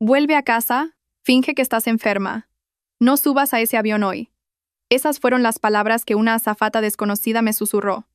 Vuelve a casa, finge que estás enferma. No subas a ese avión hoy. Esas fueron las palabras que una azafata desconocida me susurró.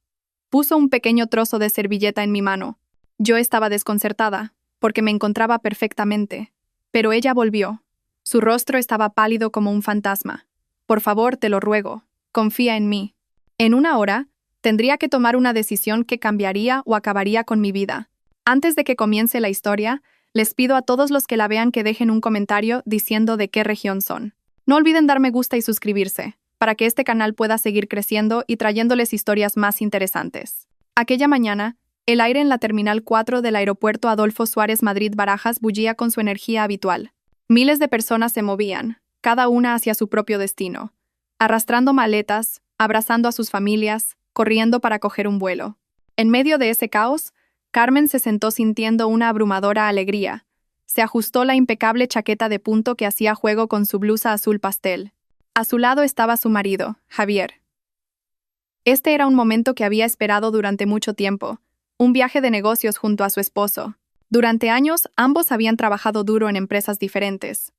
Puso un pequeño trozo de servilleta en mi mano. Yo estaba desconcertada, porque me encontraba perfectamente. Pero ella volvió. Su rostro estaba pálido como un fantasma. Por favor, te lo ruego, confía en mí. En una hora, tendría que tomar una decisión que cambiaría o acabaría con mi vida. Antes de que comience la historia, les pido a todos los que la vean que dejen un comentario diciendo de qué región son. No olviden dar me gusta y suscribirse, para que este canal pueda seguir creciendo y trayéndoles historias más interesantes. Aquella mañana, el aire en la Terminal 4 del aeropuerto Adolfo Suárez Madrid-Barajas bullía con su energía habitual. Miles de personas se movían, cada una hacia su propio destino, arrastrando maletas, abrazando a sus familias, corriendo para coger un vuelo. En medio de ese caos, Carmen se sentó sintiendo una abrumadora alegría. Se ajustó la impecable chaqueta de punto que hacía juego con su blusa azul pastel. A su lado estaba su marido, Javier. Este era un momento que había esperado durante mucho tiempo, un viaje de negocios junto a su esposo. Durante años, ambos habían trabajado duro en empresas diferentes.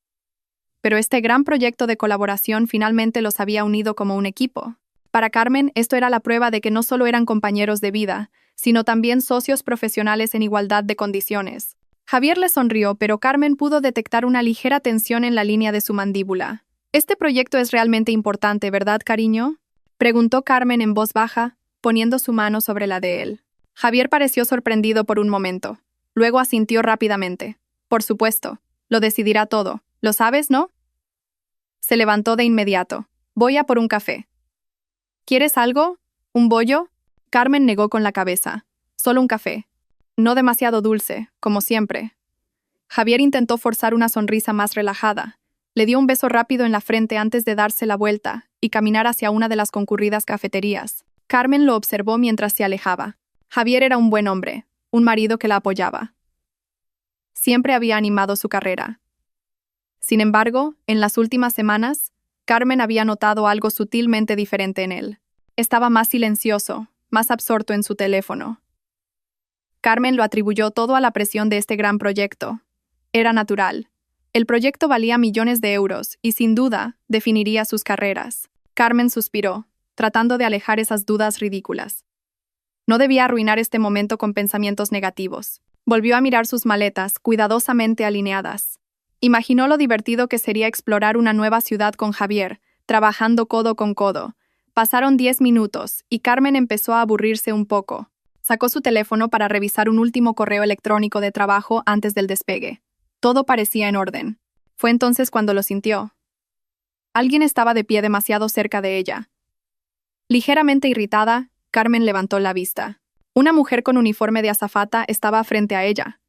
Pero este gran proyecto de colaboración finalmente los había unido como un equipo. Para Carmen, esto era la prueba de que no solo eran compañeros de vida, sino también socios profesionales en igualdad de condiciones. Javier le sonrió, pero Carmen pudo detectar una ligera tensión en la línea de su mandíbula. «Este proyecto es realmente importante, ¿verdad, cariño?», preguntó Carmen en voz baja, poniendo su mano sobre la de él. Javier pareció sorprendido por un momento. Luego asintió rápidamente. «Por supuesto. Lo decidirá todo. ¿Lo sabes, no?». Se levantó de inmediato. «Voy a por un café». «¿Quieres algo? ¿Un bollo?». Carmen negó con la cabeza. «Solo un café. No demasiado dulce, como siempre». Javier intentó forzar una sonrisa más relajada. Le dio un beso rápido en la frente antes de darse la vuelta y caminar hacia una de las concurridas cafeterías. Carmen lo observó mientras se alejaba. Javier era un buen hombre, un marido que la apoyaba. Siempre había animado su carrera. Sin embargo, en las últimas semanas, Carmen había notado algo sutilmente diferente en él. Estaba más silencioso, más absorto en su teléfono. Carmen lo atribuyó todo a la presión de este gran proyecto. Era natural. El proyecto valía millones de euros y, sin duda, definiría sus carreras. Carmen suspiró, tratando de alejar esas dudas ridículas. No debía arruinar este momento con pensamientos negativos. Volvió a mirar sus maletas, cuidadosamente alineadas. Imaginó lo divertido que sería explorar una nueva ciudad con Javier, trabajando codo con codo. Pasaron 10 minutos y Carmen empezó a aburrirse un poco. Sacó su teléfono para revisar un último correo electrónico de trabajo antes del despegue. Todo parecía en orden. Fue entonces cuando lo sintió. Alguien estaba de pie demasiado cerca de ella. Ligeramente irritada, Carmen levantó la vista. Una mujer con uniforme de azafata estaba frente a ella.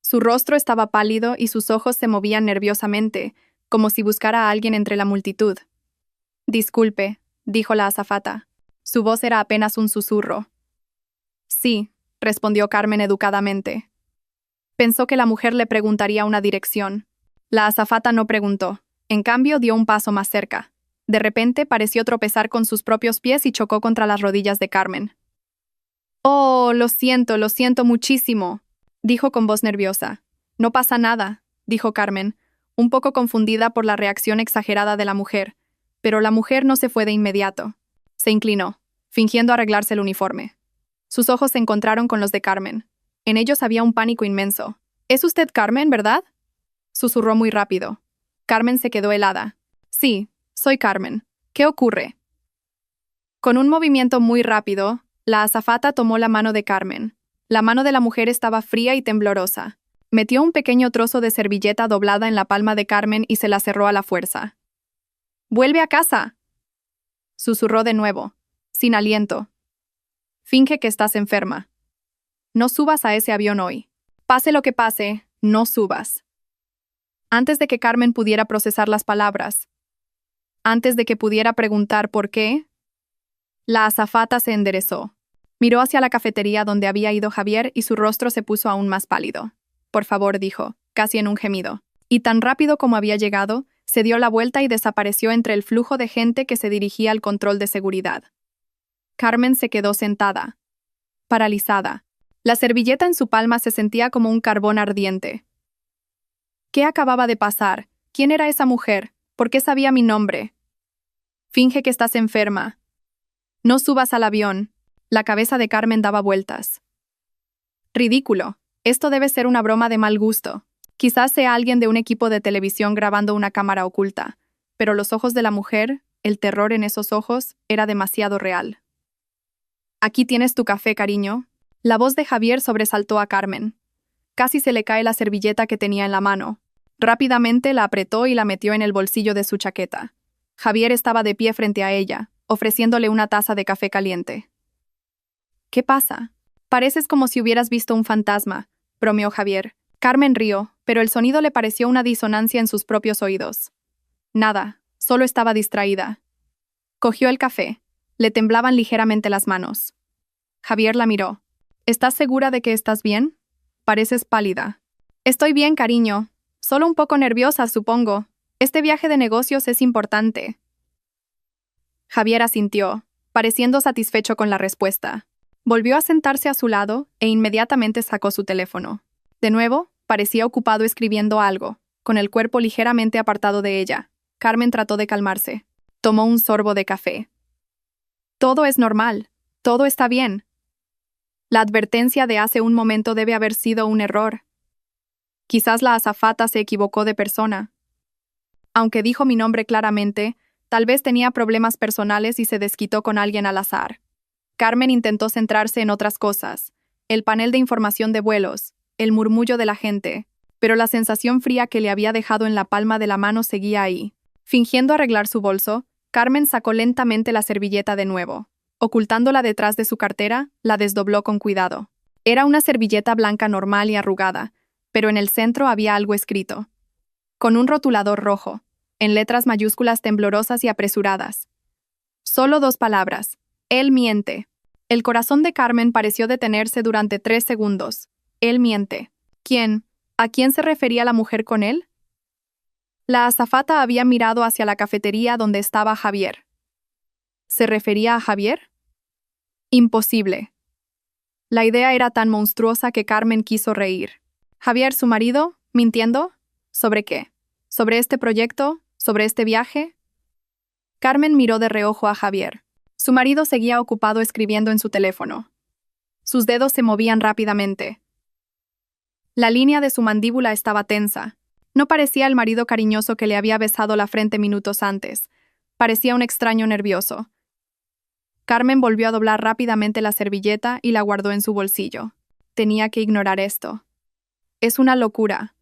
Su rostro estaba pálido y sus ojos se movían nerviosamente, como si buscara a alguien entre la multitud. «Disculpe», dijo la azafata. Su voz era apenas un susurro. «Sí», respondió Carmen educadamente. Pensó que la mujer le preguntaría una dirección. La azafata no preguntó. En cambio, dio un paso más cerca. De repente, pareció tropezar con sus propios pies y chocó contra las rodillas de Carmen. «Oh, lo siento muchísimo», dijo con voz nerviosa. «No pasa nada», dijo Carmen, un poco confundida por la reacción exagerada de la mujer. Pero la mujer no se fue de inmediato. Se inclinó, fingiendo arreglarse el uniforme. Sus ojos se encontraron con los de Carmen. En ellos había un pánico inmenso. «¿Es usted Carmen, verdad?», susurró muy rápido. Carmen se quedó helada. «Sí, soy Carmen. ¿Qué ocurre?». Con un movimiento muy rápido, la azafata tomó la mano de Carmen. La mano de la mujer estaba fría y temblorosa. Metió un pequeño trozo de servilleta doblada en la palma de Carmen y se la cerró a la fuerza. «¡Vuelve a casa!», susurró de nuevo, sin aliento. «Finge que estás enferma. No subas a ese avión hoy. Pase lo que pase, no subas». Antes de que Carmen pudiera procesar las palabras, antes de que pudiera preguntar por qué, la azafata se enderezó. Miró hacia la cafetería donde había ido Javier y su rostro se puso aún más pálido. «Por favor», dijo, casi en un gemido. Y tan rápido como había llegado, se dio la vuelta y desapareció entre el flujo de gente que se dirigía al control de seguridad. Carmen se quedó sentada, paralizada. La servilleta en su palma se sentía como un carbón ardiente. ¿Qué acababa de pasar? ¿Quién era esa mujer? ¿Por qué sabía mi nombre? Finge que estás enferma. No subas al avión. La cabeza de Carmen daba vueltas. Ridículo. Esto debe ser una broma de mal gusto. Quizás sea alguien de un equipo de televisión grabando una cámara oculta, pero los ojos de la mujer, el terror en esos ojos, era demasiado real. Aquí tienes tu café, cariño. La voz de Javier sobresaltó a Carmen. Casi se le cae la servilleta que tenía en la mano. Rápidamente la apretó y la metió en el bolsillo de su chaqueta. Javier estaba de pie frente a ella, ofreciéndole una taza de café caliente. ¿Qué pasa? Pareces como si hubieras visto un fantasma, bromeó Javier. Carmen rió, pero el sonido le pareció una disonancia en sus propios oídos. Nada, solo estaba distraída. Cogió el café. Le temblaban ligeramente las manos. Javier la miró. ¿Estás segura de que estás bien? Pareces pálida. Estoy bien, cariño. Solo un poco nerviosa, supongo. Este viaje de negocios es importante. Javier asintió, pareciendo satisfecho con la respuesta. Volvió a sentarse a su lado e inmediatamente sacó su teléfono. De nuevo, parecía ocupado escribiendo algo, con el cuerpo ligeramente apartado de ella. Carmen trató de calmarse. Tomó un sorbo de café. Todo es normal. Todo está bien. La advertencia de hace un momento debe haber sido un error. Quizás la azafata se equivocó de persona. Aunque dijo mi nombre claramente, tal vez tenía problemas personales y se desquitó con alguien al azar. Carmen intentó centrarse en otras cosas, el panel de información de vuelos, el murmullo de la gente, pero la sensación fría que le había dejado en la palma de la mano seguía ahí. Fingiendo arreglar su bolso, Carmen sacó lentamente la servilleta de nuevo. Ocultándola detrás de su cartera, la desdobló con cuidado. Era una servilleta blanca normal y arrugada, pero en el centro había algo escrito. Con un rotulador rojo, en letras mayúsculas temblorosas y apresuradas. Solo 2 palabras. Él miente. El corazón de Carmen pareció detenerse durante 3 segundos. Él miente. ¿Quién? ¿A quién se refería la mujer con él? La azafata había mirado hacia la cafetería donde estaba Javier. ¿Se refería a Javier? Imposible. La idea era tan monstruosa que Carmen quiso reír. ¿Javier, su marido? ¿Mintiendo? ¿Sobre qué? ¿Sobre este proyecto? ¿Sobre este viaje? Carmen miró de reojo a Javier. Su marido seguía ocupado escribiendo en su teléfono. Sus dedos se movían rápidamente. La línea de su mandíbula estaba tensa. No parecía el marido cariñoso que le había besado la frente minutos antes. Parecía un extraño nervioso. Carmen volvió a doblar rápidamente la servilleta y la guardó en su bolsillo. Tenía que ignorar esto. Es una locura.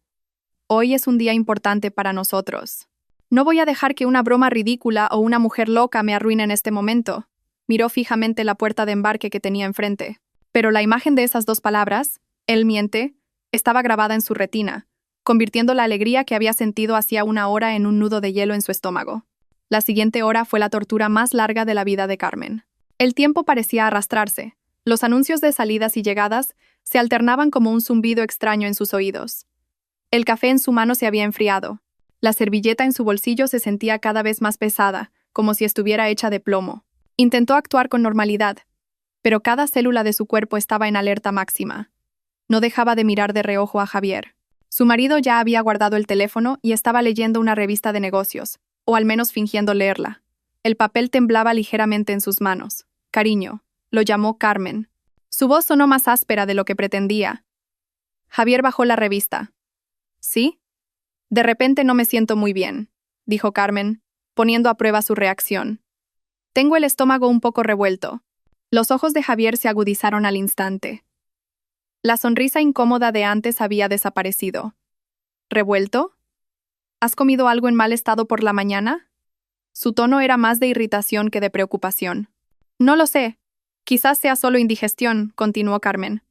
Hoy es un día importante para nosotros. No voy a dejar que una broma ridícula o una mujer loca me arruine en este momento. Miró fijamente la puerta de embarque que tenía enfrente. Pero la imagen de esas 2 palabras, él miente, estaba grabada en su retina, convirtiendo la alegría que había sentido hacía una hora en un nudo de hielo en su estómago. La siguiente hora fue la tortura más larga de la vida de Carmen. El tiempo parecía arrastrarse. Los anuncios de salidas y llegadas se alternaban como un zumbido extraño en sus oídos. El café en su mano se había enfriado. La servilleta en su bolsillo se sentía cada vez más pesada, como si estuviera hecha de plomo. Intentó actuar con normalidad, pero cada célula de su cuerpo estaba en alerta máxima. No dejaba de mirar de reojo a Javier. Su marido ya había guardado el teléfono y estaba leyendo una revista de negocios, o al menos fingiendo leerla. El papel temblaba ligeramente en sus manos. Cariño, lo llamó Carmen. Su voz sonó más áspera de lo que pretendía. Javier bajó la revista. ¿Sí? De repente no me siento muy bien, dijo Carmen, poniendo a prueba su reacción. Tengo el estómago un poco revuelto. Los ojos de Javier se agudizaron al instante. La sonrisa incómoda de antes había desaparecido. ¿Revuelto? ¿Has comido algo en mal estado por la mañana? Su tono era más de irritación que de preocupación. No lo sé. Quizás sea solo indigestión, continuó Carmen.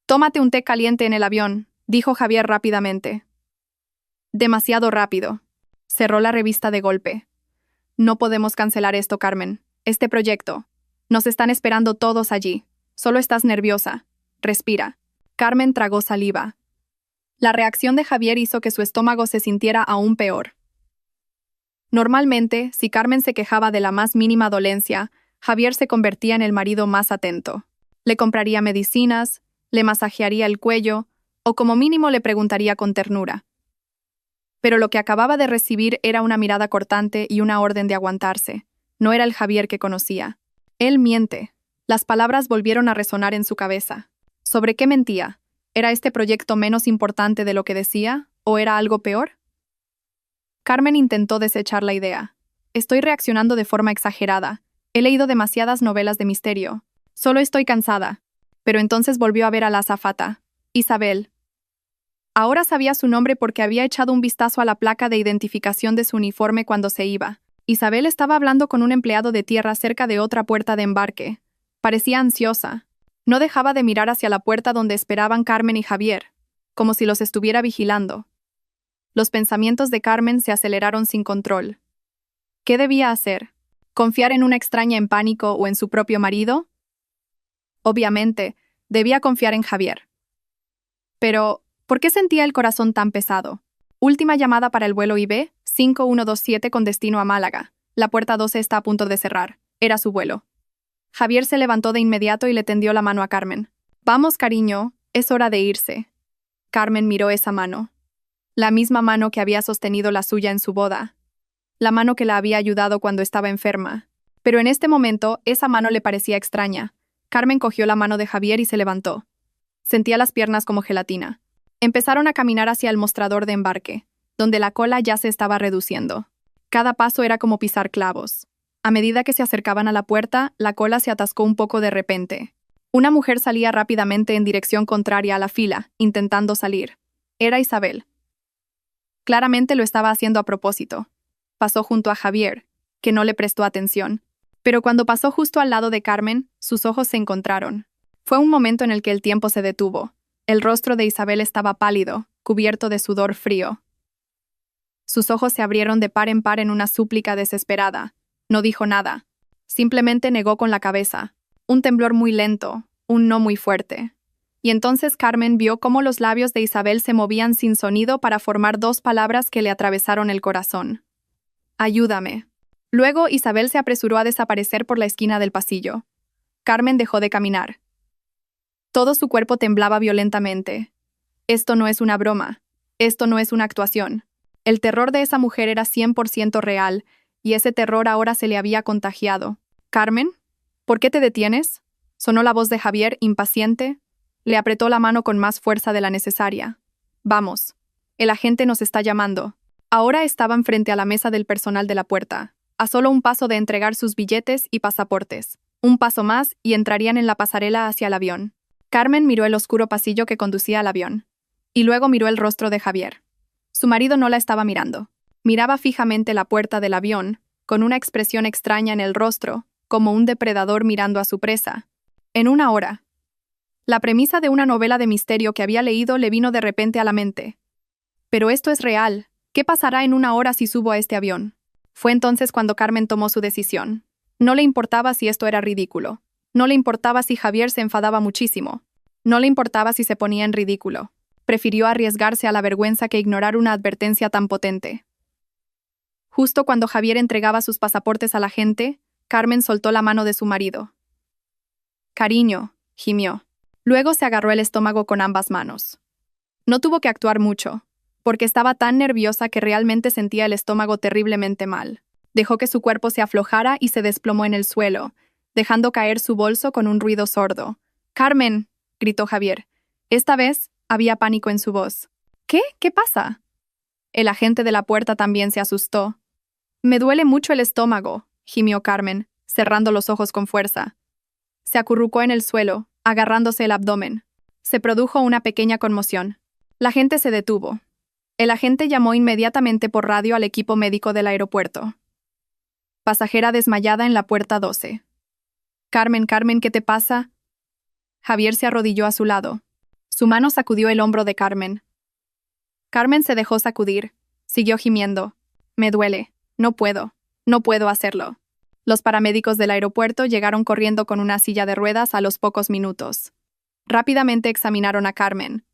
Tómate un té caliente en el avión, dijo Javier rápidamente. Demasiado rápido. Cerró la revista de golpe. No podemos cancelar esto, Carmen. Este proyecto. Nos están esperando todos allí. Solo estás nerviosa. Respira. Carmen tragó saliva. La reacción de Javier hizo que su estómago se sintiera aún peor. Normalmente, si Carmen se quejaba de la más mínima dolencia, Javier se convertía en el marido más atento. Le compraría medicinas, le masajearía el cuello, o como mínimo le preguntaría con ternura. Pero lo que acababa de recibir era una mirada cortante y una orden de aguantarse. No era el Javier que conocía. Él miente. Las palabras volvieron a resonar en su cabeza. ¿Sobre qué mentía? ¿Era este proyecto menos importante de lo que decía? ¿O era algo peor? Carmen intentó desechar la idea. Estoy reaccionando de forma exagerada. He leído demasiadas novelas de misterio. Solo estoy cansada. Pero entonces volvió a ver a la azafata. Isabel. Ahora sabía su nombre porque había echado un vistazo a la placa de identificación de su uniforme cuando se iba. Isabel estaba hablando con un empleado de tierra cerca de otra puerta de embarque. Parecía ansiosa. No dejaba de mirar hacia la puerta donde esperaban Carmen y Javier, como si los estuviera vigilando. Los pensamientos de Carmen se aceleraron sin control. ¿Qué debía hacer? ¿Confiar en una extraña en pánico o en su propio marido? Obviamente, debía confiar en Javier. Pero, ¿por qué sentía el corazón tan pesado? Última llamada para el vuelo IB 5127 con destino a Málaga. La puerta 12 está a punto de cerrar. Era su vuelo. Javier se levantó de inmediato y le tendió la mano a Carmen. Vamos, cariño, es hora de irse. Carmen miró esa mano. La misma mano que había sostenido la suya en su boda. La mano que la había ayudado cuando estaba enferma. Pero en este momento, esa mano le parecía extraña. Carmen cogió la mano de Javier y se levantó. Sentía las piernas como gelatina. Empezaron a caminar hacia el mostrador de embarque, donde la cola ya se estaba reduciendo. Cada paso era como pisar clavos. A medida que se acercaban a la puerta, la cola se atascó un poco de repente. Una mujer salía rápidamente en dirección contraria a la fila, intentando salir. Era Isabel. Claramente lo estaba haciendo a propósito. Pasó junto a Javier, que no le prestó atención. Pero cuando pasó justo al lado de Carmen, sus ojos se encontraron. Fue un momento en el que el tiempo se detuvo. El rostro de Isabel estaba pálido, cubierto de sudor frío. Sus ojos se abrieron de par en par en una súplica desesperada. No dijo nada. Simplemente negó con la cabeza. Un temblor muy lento, un no muy fuerte. Y entonces Carmen vio cómo los labios de Isabel se movían sin sonido para formar dos palabras que le atravesaron el corazón. Ayúdame. Luego Isabel se apresuró a desaparecer por la esquina del pasillo. Carmen dejó de caminar. Todo su cuerpo temblaba violentamente. Esto no es una broma. Esto no es una actuación. El terror de esa mujer era 100% real, y ese terror ahora se le había contagiado. «¿Carmen? ¿Por qué te detienes?» Sonó la voz de Javier, impaciente. Le apretó la mano con más fuerza de la necesaria. «Vamos. El agente nos está llamando». Ahora estaban frente a la mesa del personal de la puerta, a solo un paso de entregar sus billetes y pasaportes. Un paso más y entrarían en la pasarela hacia el avión. Carmen miró el oscuro pasillo que conducía al avión. Y luego miró el rostro de Javier. Su marido no la estaba mirando. Miraba fijamente la puerta del avión, con una expresión extraña en el rostro, como un depredador mirando a su presa. En una hora. La premisa de una novela de misterio que había leído le vino de repente a la mente. Pero esto es real. ¿Qué pasará en una hora si subo a este avión? Fue entonces cuando Carmen tomó su decisión. No le importaba si esto era ridículo. No le importaba si Javier se enfadaba muchísimo. No le importaba si se ponía en ridículo. Prefirió arriesgarse a la vergüenza que ignorar una advertencia tan potente. Justo cuando Javier entregaba sus pasaportes a la gente, Carmen soltó la mano de su marido. «Cariño», gimió. Luego se agarró el estómago con ambas manos. No tuvo que actuar mucho, porque estaba tan nerviosa que realmente sentía el estómago terriblemente mal. Dejó que su cuerpo se aflojara y se desplomó en el suelo, dejando caer su bolso con un ruido sordo. «¡Carmen!», gritó Javier. Esta vez había pánico en su voz. «¿Qué? ¿Qué pasa?» El agente de la puerta también se asustó. «Me duele mucho el estómago», gimió Carmen, cerrando los ojos con fuerza. Se acurrucó en el suelo, agarrándose el abdomen. Se produjo una pequeña conmoción. La gente se detuvo. El agente llamó inmediatamente por radio al equipo médico del aeropuerto. Pasajera desmayada en la puerta 12. «Carmen, Carmen, ¿qué te pasa?» Javier se arrodilló a su lado. Su mano sacudió el hombro de Carmen. Carmen se dejó sacudir. Siguió gimiendo. «Me duele. No puedo hacerlo». Los paramédicos del aeropuerto llegaron corriendo con una silla de ruedas a los pocos minutos. Rápidamente examinaron a Carmen.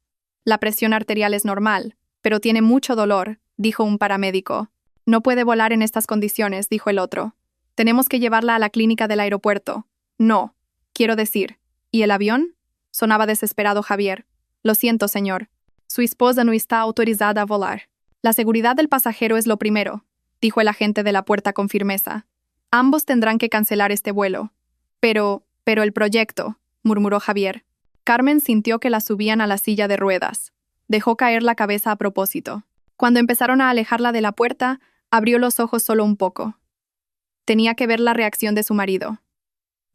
«La presión arterial es normal, pero tiene mucho dolor», dijo un paramédico. «No puede volar en estas condiciones», dijo el otro. «Tenemos que llevarla a la clínica del aeropuerto». «No, quiero decir». «¿Y el avión?», sonaba desesperado Javier. «Lo siento, señor. Su esposa no está autorizada a volar». La seguridad del pasajero es lo primero, dijo el agente de la puerta con firmeza. Ambos tendrán que cancelar este vuelo. Pero el proyecto, murmuró Javier. Carmen sintió que la subían a la silla de ruedas. Dejó caer la cabeza a propósito. Cuando empezaron a alejarla de la puerta, abrió los ojos solo un poco. Tenía que ver la reacción de su marido.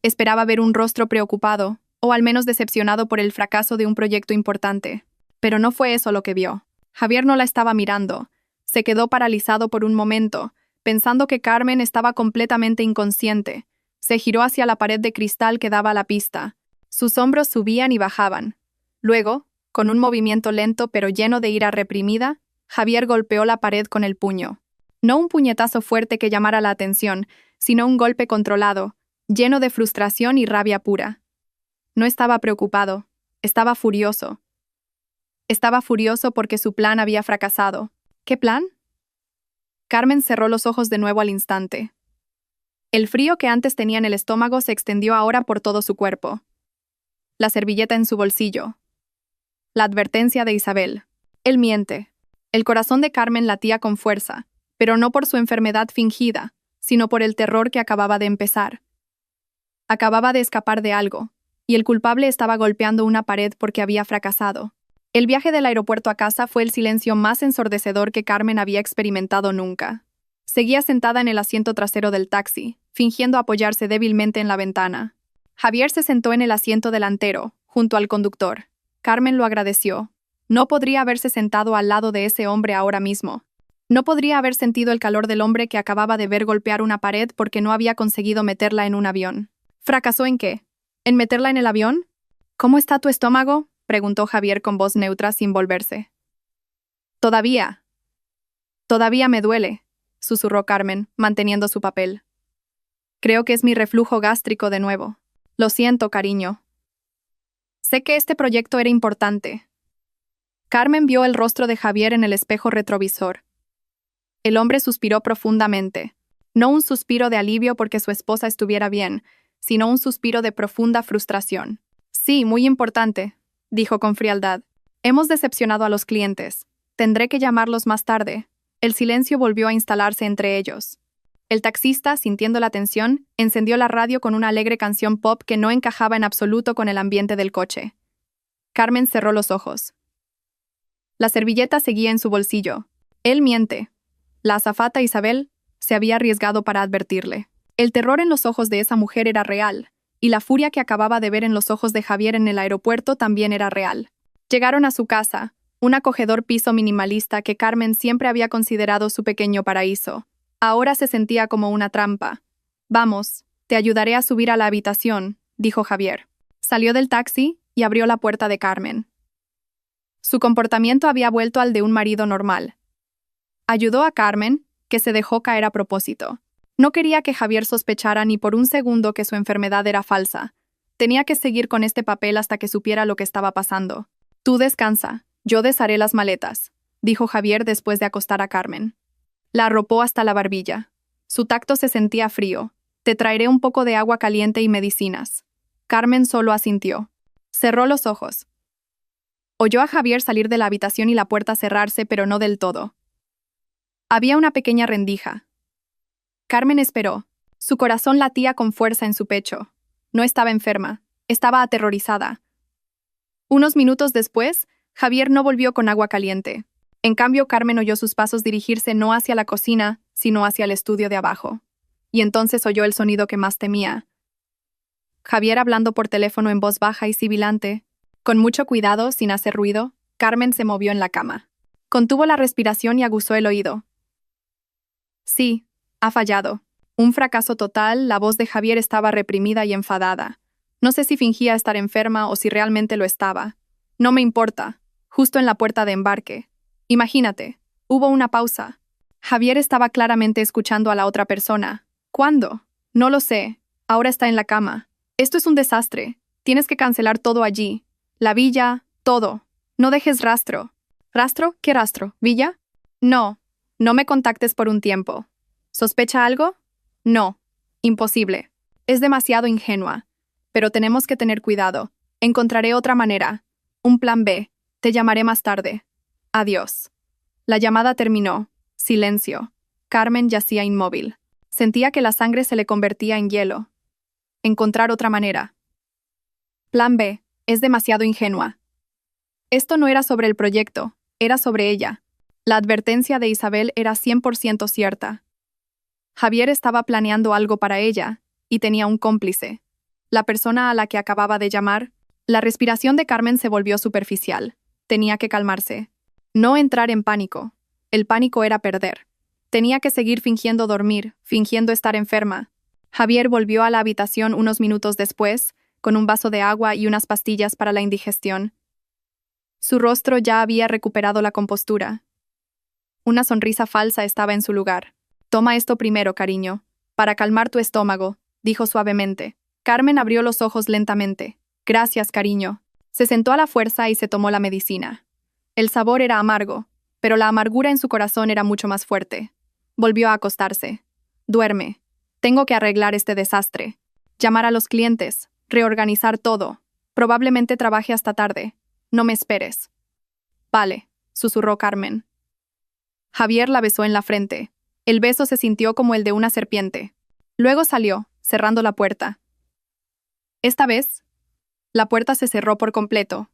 Esperaba ver un rostro preocupado, o al menos decepcionado por el fracaso de un proyecto importante. Pero no fue eso lo que vio. Javier no la estaba mirando. Se quedó paralizado por un momento, pensando que Carmen estaba completamente inconsciente. Se giró hacia la pared de cristal que daba a la pista. Sus hombros subían y bajaban. Luego, con un movimiento lento pero lleno de ira reprimida, Javier golpeó la pared con el puño. No un puñetazo fuerte que llamara la atención, sino un golpe controlado, lleno de frustración y rabia pura. No estaba preocupado, estaba furioso. Estaba furioso porque su plan había fracasado. ¿Qué plan? Carmen cerró los ojos de nuevo al instante. El frío que antes tenía en el estómago se extendió ahora por todo su cuerpo. La servilleta en su bolsillo. La advertencia de Isabel. Él miente. El corazón de Carmen latía con fuerza, pero no por su enfermedad fingida, sino por el terror que acababa de empezar. Acababa de escapar de algo, y el culpable estaba golpeando una pared porque había fracasado. El viaje del aeropuerto a casa fue el silencio más ensordecedor que Carmen había experimentado nunca. Seguía sentada en el asiento trasero del taxi, fingiendo apoyarse débilmente en la ventana. Javier se sentó en el asiento delantero, junto al conductor. Carmen lo agradeció. No podría haberse sentado al lado de ese hombre ahora mismo. No podría haber sentido el calor del hombre que acababa de ver golpear una pared porque no había conseguido meterla en un avión. ¿Fracasó en qué? ¿En meterla en el avión? ¿Cómo está tu estómago?, preguntó Javier con voz neutra sin volverse. Todavía me duele, susurró Carmen, manteniendo su papel. Creo que es mi reflujo gástrico de nuevo. Lo siento, cariño. Sé que este proyecto era importante. Carmen vio el rostro de Javier en el espejo retrovisor. El hombre suspiró profundamente. No un suspiro de alivio porque su esposa estuviera bien, sino un suspiro de profunda frustración. Sí, muy importante, dijo con frialdad. Hemos decepcionado a los clientes. Tendré que llamarlos más tarde. El silencio volvió a instalarse entre ellos. El taxista, sintiendo la tensión, encendió la radio con una alegre canción pop que no encajaba en absoluto con el ambiente del coche. Carmen cerró los ojos. La servilleta seguía en su bolsillo. Él miente. La azafata Isabel se había arriesgado para advertirle. El terror en los ojos de esa mujer era real, y la furia que acababa de ver en los ojos de Javier en el aeropuerto también era real. Llegaron a su casa, un acogedor piso minimalista que Carmen siempre había considerado su pequeño paraíso. Ahora se sentía como una trampa. Vamos, te ayudaré a subir a la habitación, dijo Javier. Salió del taxi y abrió la puerta de Carmen. Su comportamiento había vuelto al de un marido normal. Ayudó a Carmen, que se dejó caer a propósito. No quería que Javier sospechara ni por un segundo que su enfermedad era falsa. Tenía que seguir con este papel hasta que supiera lo que estaba pasando. Tú descansa, yo desharé las maletas, dijo Javier después de acostar a Carmen. La arropó hasta la barbilla. Su tacto se sentía frío. Te traeré un poco de agua caliente y medicinas. Carmen solo asintió. Cerró los ojos. Oyó a Javier salir de la habitación y la puerta cerrarse, pero no del todo. Había una pequeña rendija. Carmen esperó. Su corazón latía con fuerza en su pecho. No estaba enferma. Estaba aterrorizada. Unos minutos después, Javier no volvió con agua caliente. En cambio, Carmen oyó sus pasos dirigirse no hacia la cocina, sino hacia el estudio de abajo. Y entonces oyó el sonido que más temía. Javier hablando por teléfono en voz baja y sibilante. Con mucho cuidado, sin hacer ruido, Carmen se movió en la cama. Contuvo la respiración y aguzó el oído. Sí, ha fallado. Un fracaso total, la voz de Javier estaba reprimida y enfadada. No sé si fingía estar enferma o si realmente lo estaba. No me importa. Justo en la puerta de embarque. Imagínate, hubo una pausa. Javier estaba claramente escuchando a la otra persona. ¿Cuándo? No lo sé. Ahora está en la cama. Esto es un desastre. Tienes que cancelar todo allí. La villa, todo. No dejes rastro. ¿Rastro? ¿Qué rastro? ¿Villa? No. No me contactes por un tiempo. ¿Sospecha algo? No. Imposible. Es demasiado ingenua. Pero tenemos que tener cuidado. Encontraré otra manera. Un plan B. Te llamaré más tarde. Adiós. La llamada terminó. Silencio. Carmen yacía inmóvil. Sentía que la sangre se le convertía en hielo. Encontrar otra manera. Plan B. Es demasiado ingenua. Esto no era sobre el proyecto, era sobre ella. La advertencia de Isabel era 100% cierta. Javier estaba planeando algo para ella, y tenía un cómplice. La persona a la que acababa de llamar. La respiración de Carmen se volvió superficial. Tenía que calmarse. No entrar en pánico. El pánico era perder. Tenía que seguir fingiendo dormir, fingiendo estar enferma. Javier volvió a la habitación unos minutos después, con un vaso de agua y unas pastillas para la indigestión. Su rostro ya había recuperado la compostura. Una sonrisa falsa estaba en su lugar. «Toma esto primero, cariño, para calmar tu estómago», dijo suavemente. Carmen abrió los ojos lentamente. «Gracias, cariño». Se sentó a la fuerza y se tomó la medicina. El sabor era amargo, pero la amargura en su corazón era mucho más fuerte. Volvió a acostarse. «Duerme. Tengo que arreglar este desastre. Llamar a los clientes, reorganizar todo. Probablemente trabaje hasta tarde. No me esperes». «Vale», susurró Carmen. Javier la besó en la frente. El beso se sintió como el de una serpiente. Luego salió, cerrando la puerta. Esta vez, la puerta se cerró por completo.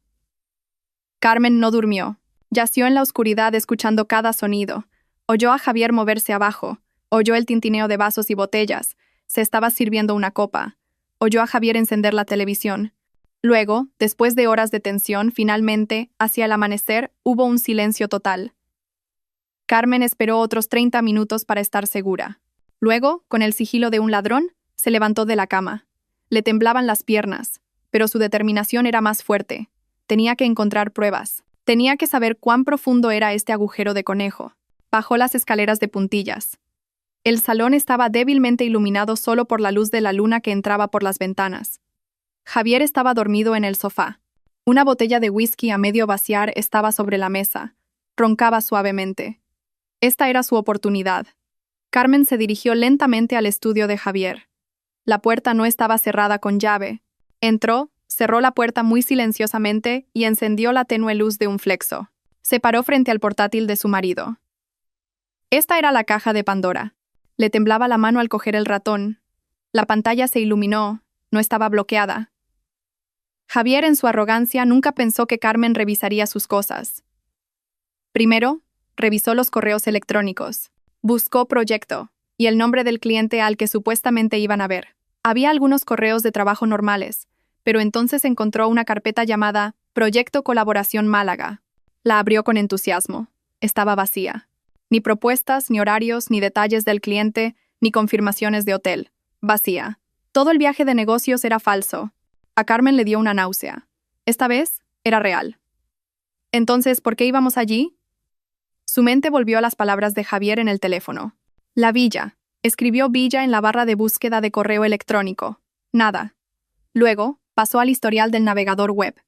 Carmen no durmió. Yació en la oscuridad escuchando cada sonido. Oyó a Javier moverse abajo. Oyó el tintineo de vasos y botellas. Se estaba sirviendo una copa. Oyó a Javier encender la televisión. Luego, después de horas de tensión, finalmente, hacia el amanecer, hubo un silencio total. Carmen esperó otros 30 minutos para estar segura. Luego, con el sigilo de un ladrón, se levantó de la cama. Le temblaban las piernas, pero su determinación era más fuerte. Tenía que encontrar pruebas. Tenía que saber cuán profundo era este agujero de conejo. Bajó las escaleras de puntillas. El salón estaba débilmente iluminado solo por la luz de la luna que entraba por las ventanas. Javier estaba dormido en el sofá. Una botella de whisky a medio vaciar estaba sobre la mesa. Roncaba suavemente. Esta era su oportunidad. Carmen se dirigió lentamente al estudio de Javier. La puerta no estaba cerrada con llave. Entró, cerró la puerta muy silenciosamente y encendió la tenue luz de un flexo. Se paró frente al portátil de su marido. Esta era la caja de Pandora. Le temblaba la mano al coger el ratón. La pantalla se iluminó, no estaba bloqueada. Javier, en su arrogancia, nunca pensó que Carmen revisaría sus cosas. Primero, revisó los correos electrónicos. Buscó proyecto y el nombre del cliente al que supuestamente iban a ver. Había algunos correos de trabajo normales, pero entonces encontró una carpeta llamada Proyecto Colaboración Málaga. La abrió con entusiasmo. Estaba vacía. Ni propuestas, ni horarios, ni detalles del cliente, ni confirmaciones de hotel. Vacía. Todo el viaje de negocios era falso. A Carmen le dio una náusea. Esta vez, era real. Entonces, ¿por qué íbamos allí? Su mente volvió a las palabras de Javier en el teléfono. La villa. Escribió villa en la barra de búsqueda de correo electrónico. Nada. Luego, pasó al historial del navegador web.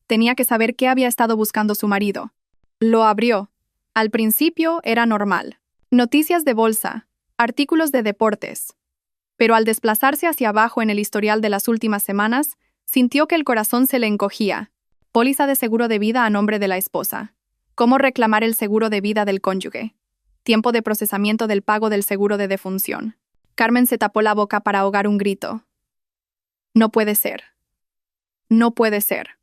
Tenía que saber qué había estado buscando su marido. Lo abrió. Al principio era normal. Noticias de bolsa, artículos de deportes. Pero al desplazarse hacia abajo en el historial de las últimas semanas, sintió que el corazón se le encogía. Póliza de seguro de vida a nombre de la esposa. Cómo reclamar el seguro de vida del cónyuge. Tiempo de procesamiento del pago del seguro de defunción. Carmen se tapó la boca para ahogar un grito. No puede ser. No puede ser.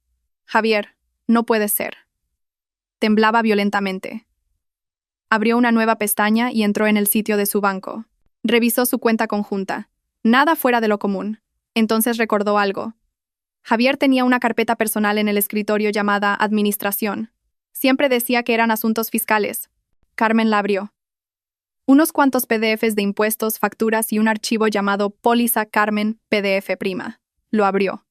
Javier, no puede ser. Temblaba violentamente. Abrió una nueva pestaña y entró en el sitio de su banco. Revisó su cuenta conjunta. Nada fuera de lo común. Entonces recordó algo. Javier tenía una carpeta personal en el escritorio llamada Administración. Siempre decía que eran asuntos fiscales. Carmen la abrió. Unos cuantos PDFs de impuestos, facturas y un archivo llamado Póliza Carmen PDF Prima. Lo abrió.